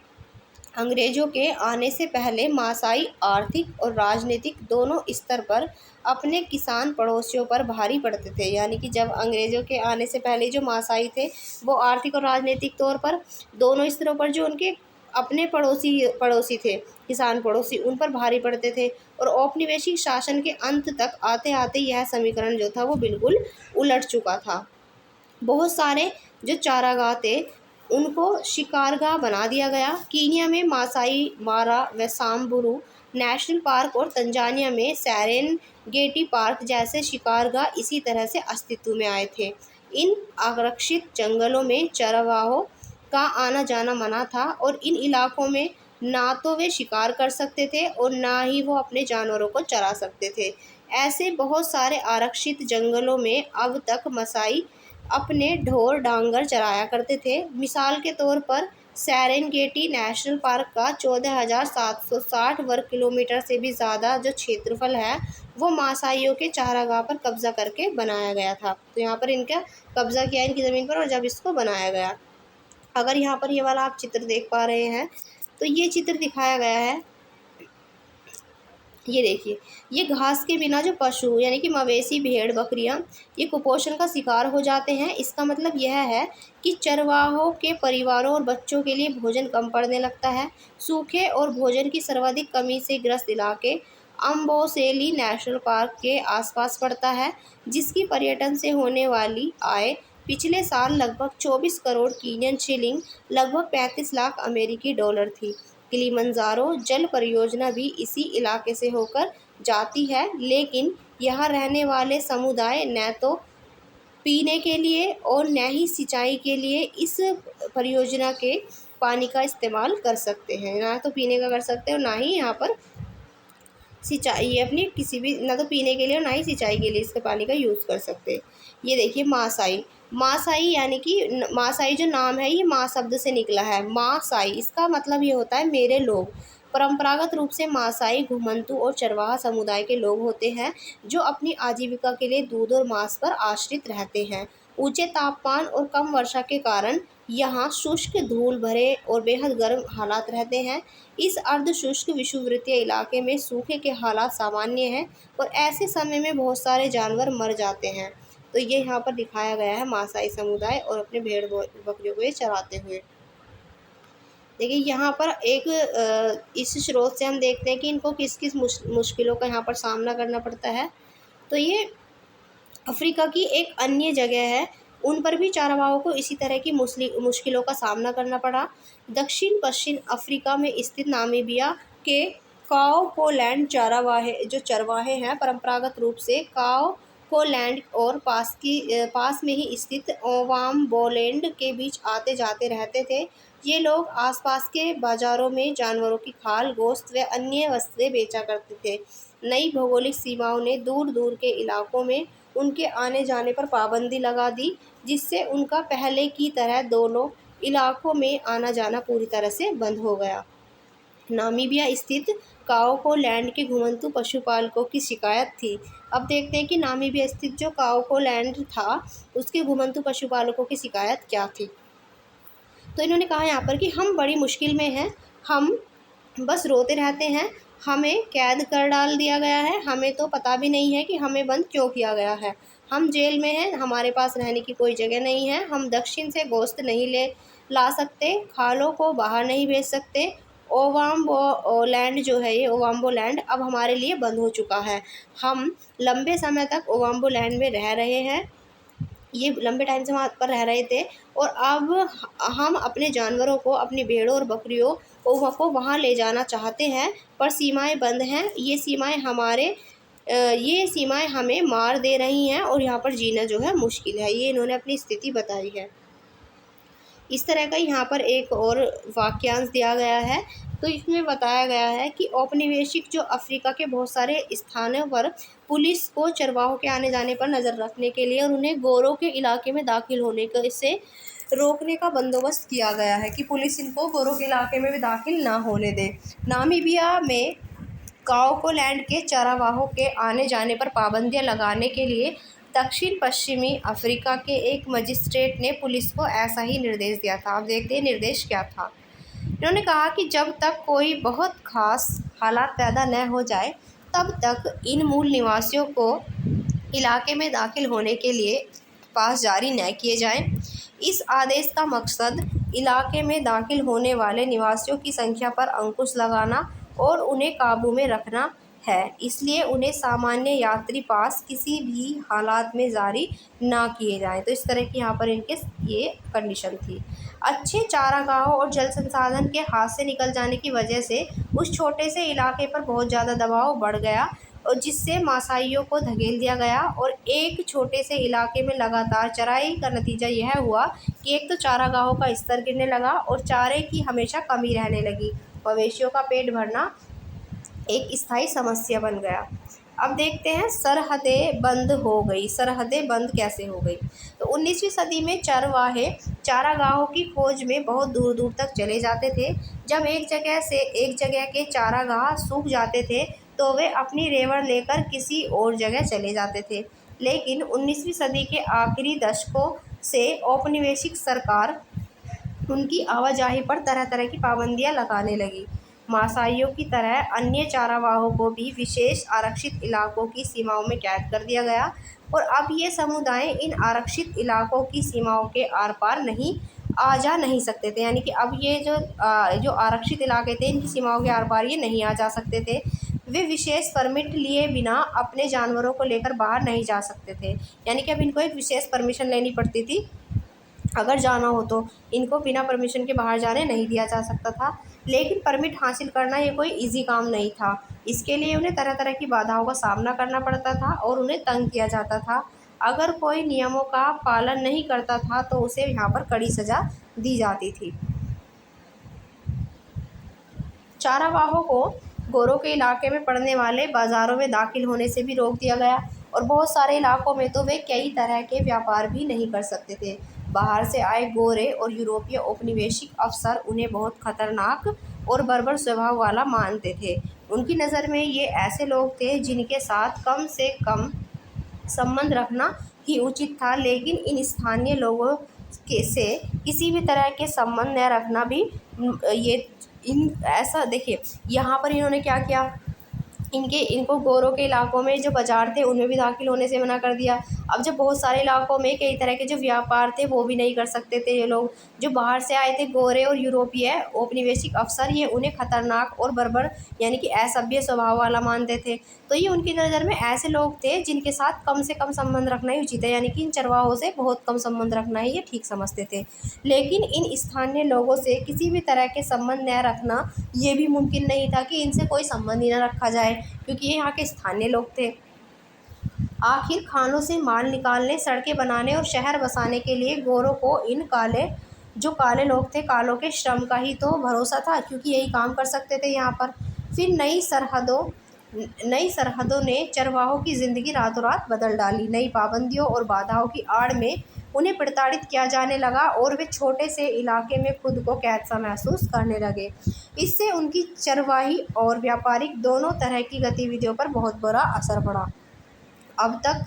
अंग्रेज़ों के आने से पहले मासाई आर्थिक और राजनीतिक दोनों स्तर पर अपने किसान पड़ोसियों पर भारी पड़ते थे, यानी कि जब अंग्रेज़ों के आने से पहले जो मासाई थे वो आर्थिक और राजनीतिक तौर पर दोनों स्तरों पर जो उनके अपने पड़ोसी थे, किसान पड़ोसी, उन पर भारी पड़ते थे। और औपनिवेशिक शासन के अंत तक आते आते यह समीकरण जो था वो बिल्कुल उलट चुका था। बहुत सारे जो चारागाह थे उनको शिकारगाह बना दिया गया। कीनिया में मासाई मारा व सांबुरू नेशनल पार्क और तंजानिया में सेरेनगेटी पार्क जैसे शिकारगाह इसी तरह से अस्तित्व में आए थे। इन आरक्षित जंगलों में चरवाहों का आना जाना मना था और इन इलाकों में ना तो वे शिकार कर सकते थे और ना ही वो अपने जानवरों को चरा सकते थे। ऐसे बहुत सारे आरक्षित जंगलों में अब तक मसाई अपने ढोर डांगर चराया करते थे। मिसाल के तौर पर सेरेनगेटी नेशनल पार्क का 14,760 वर्ग किलोमीटर से भी ज़्यादा जो क्षेत्रफल है वो मासाइयों के चारागाह पर कब्जा करके बनाया गया था। तो यहाँ पर इनका कब्जा किया इनकी ज़मीन पर और जब इसको बनाया गया। अगर यहाँ पर ये वाला आप चित्र देख पा रहे हैं तो ये चित्र दिखाया गया है, ये देखिए, ये घास के बिना जो पशु यानी कि मवेशी, भेड़, बकरियां ये कुपोषण का शिकार हो जाते हैं। इसका मतलब यह है कि चरवाहों के परिवारों और बच्चों के लिए भोजन कम पड़ने लगता है। सूखे और भोजन की सर्वाधिक कमी से ग्रस्त इलाके अम्बोसेली नेशनल पार्क के आसपास पड़ता है, जिसकी पर्यटन से होने वाली आय पिछले साल लगभग 24 करोड़ कीनियन शिलिंग, लगभग 35 लाख अमेरिकी डॉलर थी। किलिमंजारो जल परियोजना भी इसी इलाके से होकर जाती है, लेकिन यहाँ रहने वाले समुदाय न तो पीने के लिए और न ही सिंचाई के लिए इस परियोजना के पानी का इस्तेमाल कर सकते हैं। ना तो पीने का कर सकते हैं और ना ही यहाँ पर सिंचाई अपनी किसी भी, ना तो पीने के लिए और ना ही सिंचाई के लिए इसके पानी का यूज़ कर सकते। ये देखिए मासाई यानी कि मासाई जो नाम है ये माँ शब्द से निकला है। मासाई इसका मतलब ये होता है मेरे लोग। परंपरागत रूप से मासाई घुमंतू और चरवाहा समुदाय के लोग होते हैं जो अपनी आजीविका के लिए दूध और मांस पर आश्रित रहते हैं। ऊंचे तापमान और कम वर्षा के कारण यहाँ शुष्क, धूल भरे और बेहद गर्म हालात रहते हैं। इस अर्ध शुष्क विषुववृत्तीय इलाके में सूखे के हालात सामान्य हैं और ऐसे समय में बहुत सारे जानवर मर जाते हैं। तो ये यहाँ पर दिखाया गया है मासाई समुदाय और अपने भेड़ बकरियों को ये चराते हुए। देखिए यहाँ पर एक इस स्रोत से हम देखते हैं कि इनको किस किस मुश्किलों का यहाँ पर सामना करना पड़ता है। तो ये अफ्रीका की एक अन्य जगह है, उन पर भी चारागाहों को इसी तरह की मुश्किलों का सामना करना पड़ा। दक्षिण पश्चिम अफ्रीका में स्थित नामीबिया के काओपोलैंड चरवाहे हैं परंपरागत रूप से काओपोलैंड और पास में ही स्थित ओवाम्बोलैंड के बीच आते जाते रहते थे। ये लोग आसपास के बाज़ारों में जानवरों की खाल, गोश्त व अन्य वस्तुएं बेचा करते थे। नई भौगोलिक सीमाओं ने दूर-दूर के इलाकों में उनके आने-जाने पर पाबंदी लगा दी, जिससे उनका पहले की तरह दोनों इलाकों में आना-जाना पूरी तरह से बंद हो गया। नामीबिया स्थित काओकोलैंड के घुमंतू पशुपालकों की शिकायत थी। अब देखते हैं कि नामीबिया स्थित जो काओकोलैंड था, उसके घुमंतू पशुपालकों की शिकायत क्या थी। तो इन्होंने कहा यहाँ पर कि हम बड़ी मुश्किल में हैं, हम बस रोते रहते हैं, हमें कैद कर डाल दिया गया है, हमें तो पता भी नहीं है कि हमें बंद क्यों किया गया है। हम जेल में हैं, हमारे पास रहने की कोई जगह नहीं है, हम दक्षिण से गोश्त नहीं ला सकते, खालों को बाहर नहीं भेज सकते। ओवाम्बो लैंड जो है, ये ओवाम्बो लैंड अब हमारे लिए बंद हो चुका है। हम लंबे समय तक ओवाम्बो लैंड में रह रहे हैं, ये लंबे टाइम से वहाँ पर रह रहे थे, और अब हम अपने जानवरों को, अपनी भेड़ों और बकरियों को वहाँ ले जाना चाहते हैं, पर सीमाएं बंद हैं। ये सीमाएं हमें मार दे रही हैं और यहाँ पर जीना जो है मुश्किल है। ये इन्होंने अपनी स्थिति बताई है। इस तरह का यहाँ पर एक और वाक्यांश दिया गया है। तो इसमें बताया गया है कि औपनिवेशिक जो अफ्रीका के बहुत सारे स्थानों पर पुलिस को चरवाहों के आने जाने पर नज़र रखने के लिए और उन्हें गोरों के इलाके में दाखिल होने से रोकने का बंदोबस्त किया गया है, कि पुलिस इनको गोरों के इलाके में भी दाखिल ना होने दे। नामीबिया में काओकोलैंड के चरावाहों के आने जाने पर पाबंदियां लगाने के लिए दक्षिण पश्चिमी अफ्रीका के एक मजिस्ट्रेट ने पुलिस को ऐसा ही निर्देश दिया था। अब देखते हैं निर्देश क्या था। इन्होंने कहा कि जब तक कोई बहुत ख़ास हालात पैदा न हो जाए, तब तक इन मूल निवासियों को इलाके में दाखिल होने के लिए पास जारी न किए जाएं। इस आदेश का मकसद इलाके में दाखिल होने वाले निवासियों की संख्या पर अंकुश लगाना और उन्हें काबू में रखना है, इसलिए उन्हें सामान्य यात्री पास किसी भी हालात में जारी ना किए जाएं। तो इस तरह की यहाँ पर इनके ये कंडीशन थी। अच्छे चारागाहों और जल संसाधन के हाथ से निकल जाने की वजह से उस छोटे से इलाके पर बहुत ज़्यादा दबाव बढ़ गया, और जिससे मासाइयों को धकेल दिया गया, और एक छोटे से इलाके में लगातार चराई का नतीजा यह हुआ कि एक तो चारागाहों का स्तर गिरने लगा और चारे की हमेशा कमी रहने लगी। मवेशियों का पेट भरना एक स्थायी समस्या बन गया। अब देखते हैं सरहदें बंद हो गई। सरहदें बंद कैसे हो गई? तो 19वीं सदी में चरवाहे चारागाहों की खोज में बहुत दूर दूर तक चले जाते थे। जब एक जगह से एक जगह के चारागाह सूख जाते थे, तो वे अपनी रेवड़ लेकर किसी और जगह चले जाते थे। लेकिन 19वीं सदी के आखिरी दशकों से औपनिवेशिक सरकार उनकी आवाजाही पर तरह तरह की पाबंदियां लगाने लगी। मासाइयों की तरह अन्य चारावाहों को भी विशेष आरक्षित इलाकों की सीमाओं में कैद कर दिया गया, और अब ये समुदाय इन आरक्षित इलाकों की सीमाओं के आर पार नहीं आ जा नहीं सकते थे। यानी कि अब ये जो आरक्षित इलाके थे, इनकी सीमाओं के आर पार ये नहीं आ जा सकते थे। वे विशेष परमिट लिए बिना अपने जानवरों को लेकर बाहर नहीं जा सकते थे। यानी कि अब इनको एक विशेष परमिशन लेनी पड़ती थी अगर जाना हो, तो इनको बिना परमिशन के बाहर जाने नहीं दिया जा सकता था। लेकिन परमिट हासिल करना ये कोई इजी काम नहीं था। इसके लिए उन्हें तरह तरह की बाधाओं का सामना करना पड़ता था और उन्हें तंग किया जाता था। अगर कोई नियमों का पालन नहीं करता था, तो उसे यहाँ पर कड़ी सज़ा दी जाती थी। चारावाहों को गोरों के इलाके में पड़ने वाले बाज़ारों में दाखिल होने से भी रोक दिया गया, और बहुत सारे इलाकों में तो वे कई तरह के व्यापार भी नहीं कर सकते थे। बाहर से आए गोरे और यूरोपीय औपनिवेशिक अफसर उन्हें बहुत खतरनाक और बर्बर स्वभाव वाला मानते थे। उनकी नज़र में ये ऐसे लोग थे जिनके साथ कम से कम संबंध रखना ही उचित था, लेकिन इन स्थानीय लोगों से किसी भी तरह के संबंध न रखना भी ये इन ऐसा देखिए यहाँ पर इन्होंने क्या किया, इनको गोरों के इलाकों में जो बाज़ार थे उनमें भी दाखिल होने से मना कर दिया। अब जब बहुत सारे इलाकों में कई तरह के जो व्यापार थे वो भी नहीं कर सकते थे ये लोग, जो बाहर से आए थे गोरे और यूरोपीय औपनिवेशिक अफसर, ये उन्हें खतरनाक और बर्बर यानी कि असभ्य स्वभाव वाला मानते थे। तो ये उनकी नज़र में ऐसे लोग थे जिनके साथ कम से कम संबंध रखना ही उचित है, यानी कि इन चरवाहों से बहुत कम संबंध रखना ही ये ठीक समझते थे। लेकिन इन स्थानीय लोगों से किसी भी तरह के संबंध न रखना ये भी मुमकिन नहीं था कि इनसे कोई संबंध ही न रखा जाए, क्योंकि ये यहाँ के स्थानीय लोग थे। आखिर खानों से माल निकालने, सड़कें बनाने और शहर बसाने के लिए गोरों को इन काले जो काले लोग थे, कालों के श्रम का ही तो भरोसा था, क्योंकि यही काम कर सकते थे यहाँ पर। फिर नई सरहदों ने चरवाहों की ज़िंदगी रातों रात बदल डाली। नई पाबंदियों और बाधाओं की आड़ में उन्हें प्रताड़ित किया जाने लगा और वे छोटे से इलाके में खुद को कैद सा महसूस करने लगे। इससे उनकी चरवाही और व्यापारिक दोनों तरह की गतिविधियों पर बहुत बुरा असर पड़ा। अब तक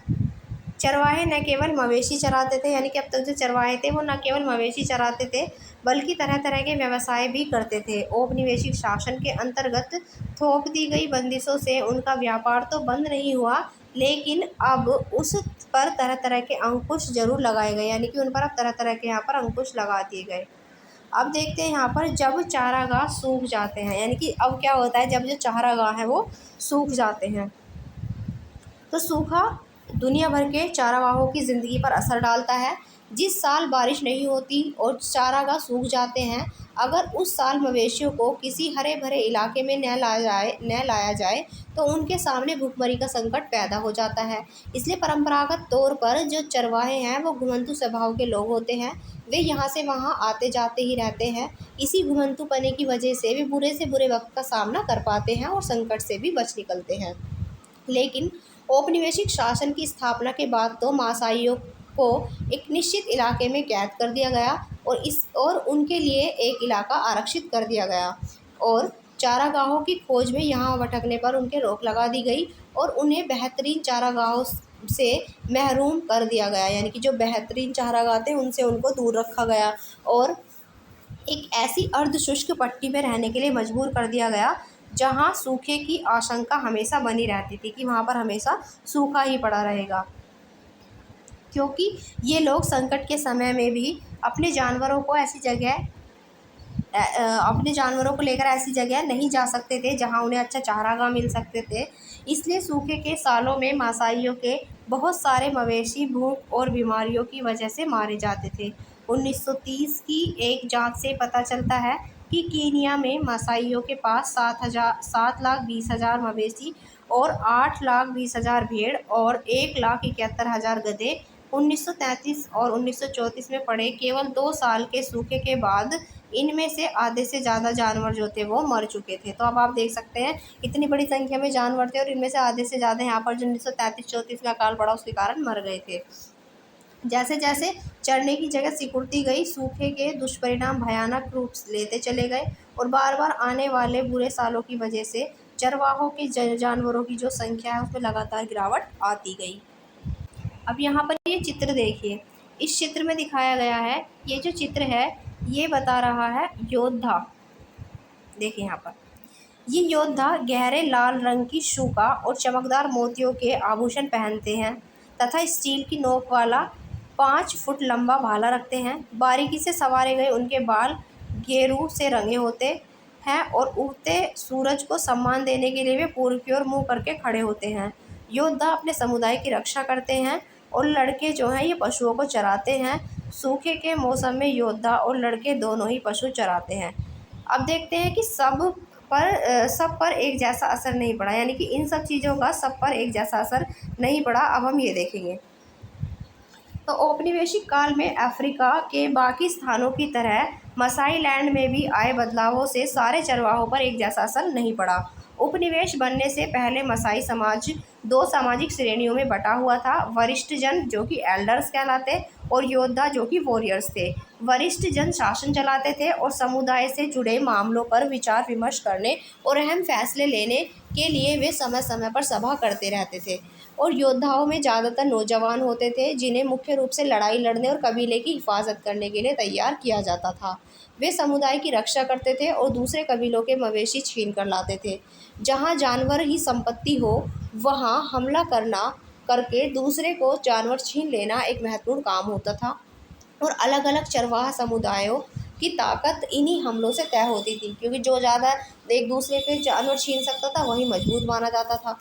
चरवाहे न केवल मवेशी चराते थे, यानी कि अब तक जो चरवाहे थे वो न केवल मवेशी चराते थे, बल्कि तरह तरह के व्यवसाय भी करते थे। औपनिवेशिक शासन के अंतर्गत थोप दी गई बंदिशों से उनका व्यापार तो बंद नहीं हुआ, लेकिन अब उस पर तरह तरह के अंकुश जरूर लगाए गए, यानी कि उन पर अब तरह तरह के यहाँ पर अंकुश लगा दिए गए। अब देखते हैं यहाँ पर, जब चारागाह सूख जाते हैं, यानी कि अब क्या होता है, जब जो चारागाह है वो सूख जाते हैं, तो सूखा दुनिया भर के चारागाहों की ज़िंदगी पर असर डालता है। जिस साल बारिश नहीं होती और चारागाह सूख जाते हैं, अगर उस साल मवेशियों को किसी हरे भरे इलाके में न लाया जाए तो उनके सामने भूखमरी का संकट पैदा हो जाता है। इसलिए परंपरागत तौर पर जो चरवाहे हैं वो घुमंतू स्वभाव के लोग होते हैं। वे यहाँ से वहाँ आते जाते ही रहते हैं। इसी घुमंतूपने की वजह से वे बुरे से बुरे वक्त का सामना कर पाते हैं और संकट से भी बच निकलते हैं। लेकिन औपनिवेशिक शासन की स्थापना के बाद तो मासाइयों को एक निश्चित इलाके में कैद कर दिया गया और उनके लिए एक इलाका आरक्षित कर दिया गया और चारागाहों की खोज में यहाँ भटकने पर उनके रोक लगा दी गई और उन्हें बेहतरीन चारागाहों से महरूम कर दिया गया, यानी कि जो बेहतरीन चारागाह थे उनसे उनको दूर रखा गया और एक ऐसी अर्धशुष्क पट्टी में रहने के लिए मजबूर कर दिया गया जहां सूखे की आशंका हमेशा बनी रहती थी कि वहां पर हमेशा सूखा ही पड़ा रहेगा, क्योंकि ये लोग संकट के समय में भी अपने जानवरों को लेकर ऐसी जगह नहीं जा सकते थे जहां उन्हें अच्छा चारागाह मिल सकते थे। इसलिए सूखे के सालों में मासाइयों के बहुत सारे मवेशी भूख और बीमारियों की वजह से मारे जाते थे। 1930 की एक जांच से पता चलता है कि कीनिया में मासाइयों के पास 7,20,000 मवेशी और 8,20,000 भेड़ और 1,71,000 गधे 1933 और 1934 में पड़े। केवल 2 साल के सूखे के बाद इनमें से आधे से ज़्यादा जानवर जो थे वो मर चुके थे। तो अब आप देख सकते हैं इतनी बड़ी संख्या में जानवर थे और इनमें से आधे से ज़्यादा यहाँ पर जो 1933-34 में अकाल पड़ा उसके कारण मर गए थे। जैसे जैसे चरने की जगह सिकुड़ती गई, सूखे के दुष्परिणाम भयानक रूप लेते चले गए और बार बार आने वाले बुरे सालों की वजह से चरवाहों के जानवरों की जो संख्या है उसमें लगातार गिरावट आती गई। अब यहाँ पर ये चित्र देखिए, इस चित्र में दिखाया गया है, ये जो चित्र है ये बता रहा है योद्धा। देखिए यहाँ पर ये योद्धा गहरे लाल रंग की शूका और चमकदार मोतियों के आभूषण पहनते हैं तथा स्टील की नोक वाला 5 फुट लंबा भाला रखते हैं। बारीकी से संवारे गए उनके बाल गेरू से रंगे होते हैं और उगते सूरज को सम्मान देने के लिए वे पूर्व की ओर मुँह करके खड़े होते हैं। योद्धा अपने समुदाय की रक्षा करते हैं और लड़के जो हैं ये पशुओं को चराते हैं। सूखे के मौसम में योद्धा और लड़के दोनों ही पशु चराते हैं। अब देखते हैं कि सब पर एक जैसा असर नहीं पड़ा, यानी कि इन सब चीज़ों का सब पर एक जैसा असर नहीं पड़ा। अब हम ये देखेंगे तो औपनिवेशिक काल में अफ्रीका के बाकी स्थानों की तरह मसाई लैंड में भी आए बदलावों से सारे चरवाहों पर एक जैसा असर नहीं पड़ा। उपनिवेश बनने से पहले मसाई समाज 2 सामाजिक श्रेणियों में बटा हुआ था। वरिष्ठ जन जो कि एल्डर्स कहलाते और योद्धा जो कि वॉरियर्स थे। वरिष्ठ जन शासन चलाते थे और समुदाय से जुड़े मामलों पर विचार विमर्श करने और अहम फैसले लेने के लिए वे समय समय पर सभा करते रहते थे। और योद्धाओं में ज़्यादातर नौजवान होते थे जिन्हें मुख्य रूप से लड़ाई लड़ने और कबीले की हिफाजत करने के लिए तैयार किया जाता था। वे समुदाय की रक्षा करते थे और दूसरे कबीलों के मवेशी छीन कर लाते थे। जहाँ जानवर ही संपत्ति हो वहाँ हमला करके दूसरे को जानवर छीन लेना एक महत्वपूर्ण काम होता था और अलग अलग चरवाहा समुदायों की ताकत इन्हीं हमलों से तय होती थी, क्योंकि जो ज़्यादा एक दूसरे के जानवर छीन सकता था वही मजबूत माना जाता था।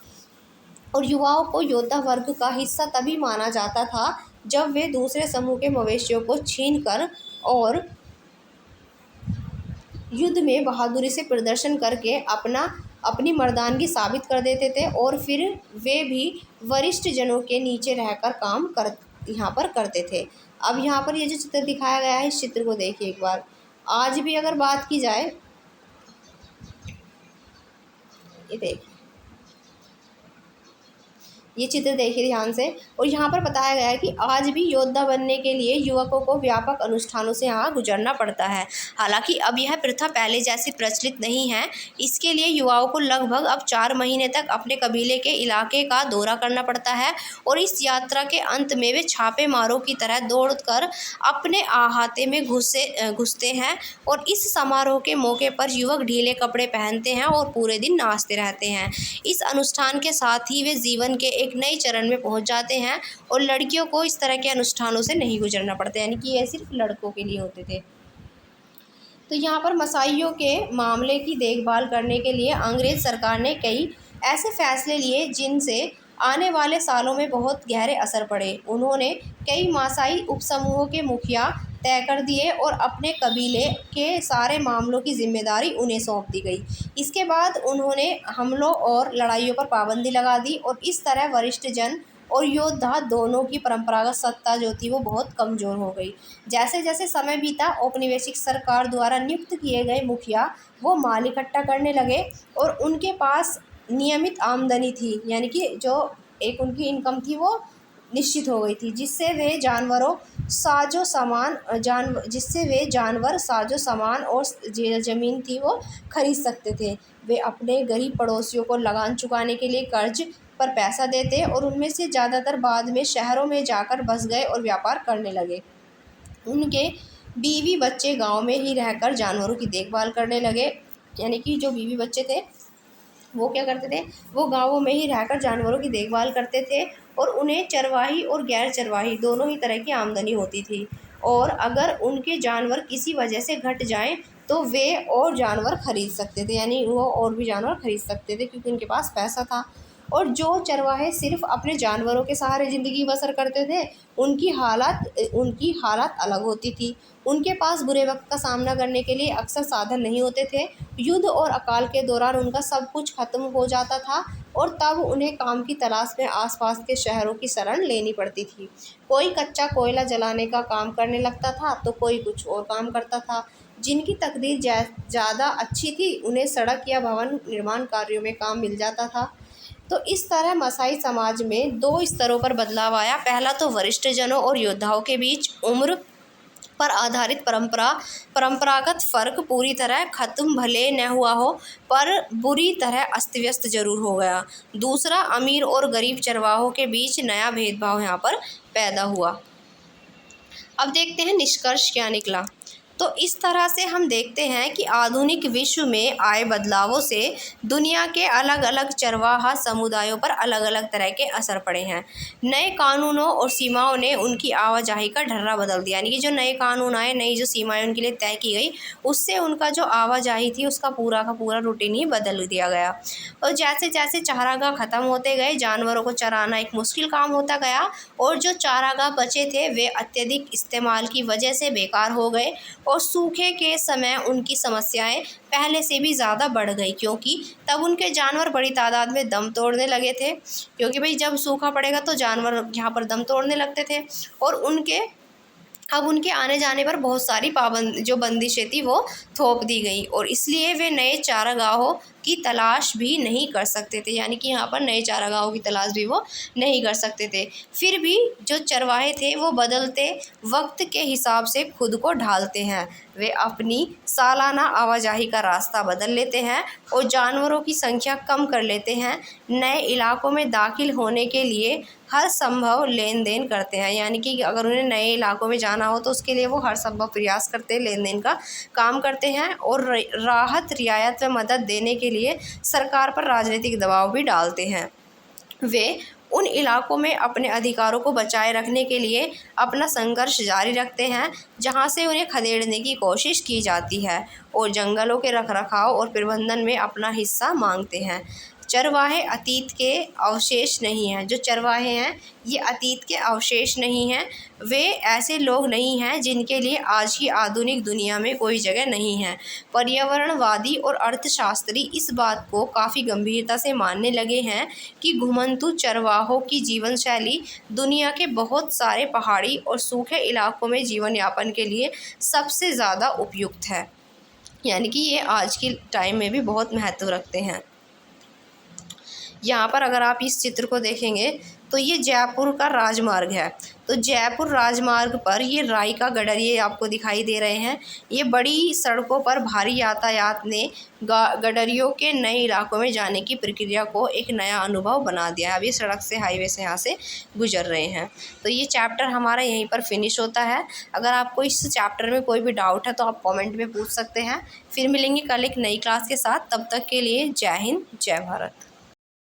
और युवाओं को योद्धा वर्ग का हिस्सा तभी माना जाता था जब वे दूसरे समूह के मवेशियों को छीन कर और युद्ध में बहादुरी से प्रदर्शन करके अपनी मर्दानगी साबित कर देते थे और फिर वे भी वरिष्ठ जनों के नीचे रहकर काम यहाँ पर करते थे। अब यहाँ पर ये जो चित्र दिखाया गया है, इस चित्र को देखिए एक बार। आज भी अगर बात की जाए, ये देखिए, ये चित्र देखिए ध्यान से। और यहाँ पर बताया गया है कि आज भी योद्धा बनने के लिए युवकों को व्यापक अनुष्ठानों से यहाँ गुजरना पड़ता है। हालांकि अब यह प्रथा पहले जैसी प्रचलित नहीं है। इसके लिए युवाओं को लगभग अब 4 महीने तक अपने कबीले के इलाके का दौरा करना पड़ता है और इस यात्रा के अंत में वे छापे मारों की तरह दौड़कर अपने अहाते में घुसते हैं। और इस समारोह के मौके पर युवक ढीले कपड़े पहनते हैं और पूरे दिन नाचते रहते हैं। इस अनुष्ठान के साथ ही वे जीवन के एक नए चरण में पहुंच जाते हैं और लड़कियों को इस तरह के अनुष्ठानों से नहीं गुजरना पड़ता, यानी कि यह सिर्फ लड़कों के लिए होते थे। तो यहाँ पर मसाइयों के मामले की देखभाल करने के लिए अंग्रेज़ सरकार ने कई ऐसे फैसले लिए जिनसे आने वाले सालों में बहुत गहरे असर पड़े। उन्होंने कई मासाई उपसमूहों के मुखिया तय कर दिए और अपने कबीले के सारे मामलों की जिम्मेदारी उन्हें सौंप दी गई। इसके बाद उन्होंने हमलों और लड़ाइयों पर पाबंदी लगा दी और इस तरह वरिष्ठ जन और योद्धा दोनों की परंपरागत सत्ता जो थी वो बहुत कमज़ोर हो गई। जैसे जैसे समय बीता, औपनिवेशिक सरकार द्वारा नियुक्त किए गए मुखिया वो माल इकट्ठा करने लगे और उनके पास नियमित आमदनी थी, यानी कि जो एक उनकी इनकम थी वो निश्चित हो गई थी, जिससे वे जानवर साजो सामान और ज़मीन थी वो खरीद सकते थे। वे अपने गरीब पड़ोसियों को लगान चुकाने के लिए कर्ज पर पैसा देते और उनमें से ज़्यादातर बाद में शहरों में जाकर बस गए और व्यापार करने लगे। उनके बीवी बच्चे गांव में ही रहकर जानवरों की देखभाल करने लगे, यानी कि जो बीवी बच्चे थे वो क्या करते थे, वो गांवों में ही रहकर जानवरों की देखभाल करते थे और उन्हें चरवाही और गैर चरवाही दोनों ही तरह की आमदनी होती थी। और अगर उनके जानवर किसी वजह से घट जाएं तो वे और जानवर खरीद सकते थे, यानी वो और भी जानवर खरीद सकते थे क्योंकि उनके पास पैसा था। और जो चरवाहे सिर्फ अपने जानवरों के सहारे ज़िंदगी बसर करते थे, उनकी हालत अलग होती थी। उनके पास बुरे वक्त का सामना करने के लिए अक्सर साधन नहीं होते थे। युद्ध और अकाल के दौरान उनका सब कुछ खत्म हो जाता था और तब उन्हें काम की तलाश में आसपास के शहरों की शरण लेनी पड़ती थी। कोई कच्चा कोयला जलाने का काम करने लगता था तो कोई कुछ और काम करता था। जिनकी तकदीर ज़्यादा अच्छी थी उन्हें सड़क या भवन निर्माण कार्यों में काम मिल जाता था। तो इस तरह मसाई समाज में 2 स्तरों पर बदलाव आया। पहला तो वरिष्ठ जनों और योद्धाओं के बीच उम्र पर आधारित परंपरागत फ़र्क पूरी तरह खत्म भले न हुआ हो, पर बुरी तरह अस्त व्यस्त जरूर हो गया। दूसरा, अमीर और गरीब चरवाहों के बीच नया भेदभाव यहाँ पर पैदा हुआ। अब देखते हैं निष्कर्ष क्या निकला। तो इस तरह से हम देखते हैं कि आधुनिक विश्व में आए बदलावों से दुनिया के अलग अलग चरवाहा समुदायों पर अलग अलग तरह के असर पड़े हैं। नए कानूनों और सीमाओं ने उनकी आवाजाही का ढर्रा बदल दिया, यानी कि जो नए कानून आए, नई जो सीमाएं उनके लिए तय की गई, उससे उनका जो आवाजाही थी उसका पूरा का पूरा रूटीन ही बदल दिया गया। और जैसे जैसे चारागाह ख़त्म होते गए, जानवरों को चराना एक मुश्किल काम होता गया और जो चारागाह बचे थे वे अत्यधिक इस्तेमाल की वजह से बेकार हो गए और सूखे के समय उनकी समस्याएं पहले से भी ज़्यादा बढ़ गई, क्योंकि तब उनके जानवर बड़ी तादाद में दम तोड़ने लगे थे। क्योंकि भाई जब सूखा पड़ेगा तो जानवर यहाँ पर दम तोड़ने लगते थे और उनके आने जाने पर बहुत सारी बंदिशें थी वो थोप दी गई और इसलिए वे नए चारागाहों की तलाश भी नहीं कर सकते थे, यानी कि यहाँ पर नए चारागाहों की तलाश भी वो नहीं कर सकते थे। फिर भी जो चरवाहे थे वो बदलते वक्त के हिसाब से खुद को ढालते हैं। वे अपनी सालाना आवाजाही का रास्ता बदल लेते हैं और जानवरों की संख्या कम कर लेते हैं। नए इलाकों में दाखिल होने के लिए हर संभव लेन देन करते हैं, यानी कि अगर उन्हें नए इलाकों में जाना हो तो उसके लिए वो हर संभव प्रयास करते हैं, लेन देन का काम करते हैं और राहत रियायत व मदद देने के लिए सरकार पर राजनीतिक दबाव भी डालते हैं। वे उन इलाकों में अपने अधिकारों को बचाए रखने के लिए अपना संघर्ष जारी रखते हैं जहां से उन्हें खदेड़ने की कोशिश की जाती है और जंगलों के रखरखाव और प्रबंधन में अपना हिस्सा मांगते हैं। चरवाहे अतीत के अवशेष नहीं हैं। जो चरवाहे हैं ये अतीत के अवशेष नहीं हैं। वे ऐसे लोग नहीं हैं जिनके लिए आज की आधुनिक दुनिया में कोई जगह नहीं है। पर्यावरणवादी और अर्थशास्त्री इस बात को काफ़ी गंभीरता से मानने लगे हैं कि घुमंतू चरवाहों की जीवन शैली दुनिया के बहुत सारे पहाड़ी और सूखे इलाकों में जीवन यापन के लिए सबसे ज़्यादा उपयुक्त है। यानी कि ये आज के टाइम में भी बहुत महत्व रखते हैं। यहाँ पर अगर आप इस चित्र को देखेंगे तो ये जयपुर का राजमार्ग है। तो जयपुर राजमार्ग पर ये राई का गडरिये आपको दिखाई दे रहे हैं। ये बड़ी सड़कों पर भारी यातायात ने गडरियों के नए इलाकों में जाने की प्रक्रिया को एक नया अनुभव बना दिया है। अब ये सड़क से, हाईवे से यहाँ से गुजर रहे हैं। तो ये चैप्टर हमारा यहीं पर फिनिश होता है। अगर आपको इस चैप्टर में कोई भी डाउट है तो आप कॉमेंट में पूछ सकते हैं। फिर मिलेंगे कल एक नई क्लास के साथ। तब तक के लिए जय हिंद, जय भारत।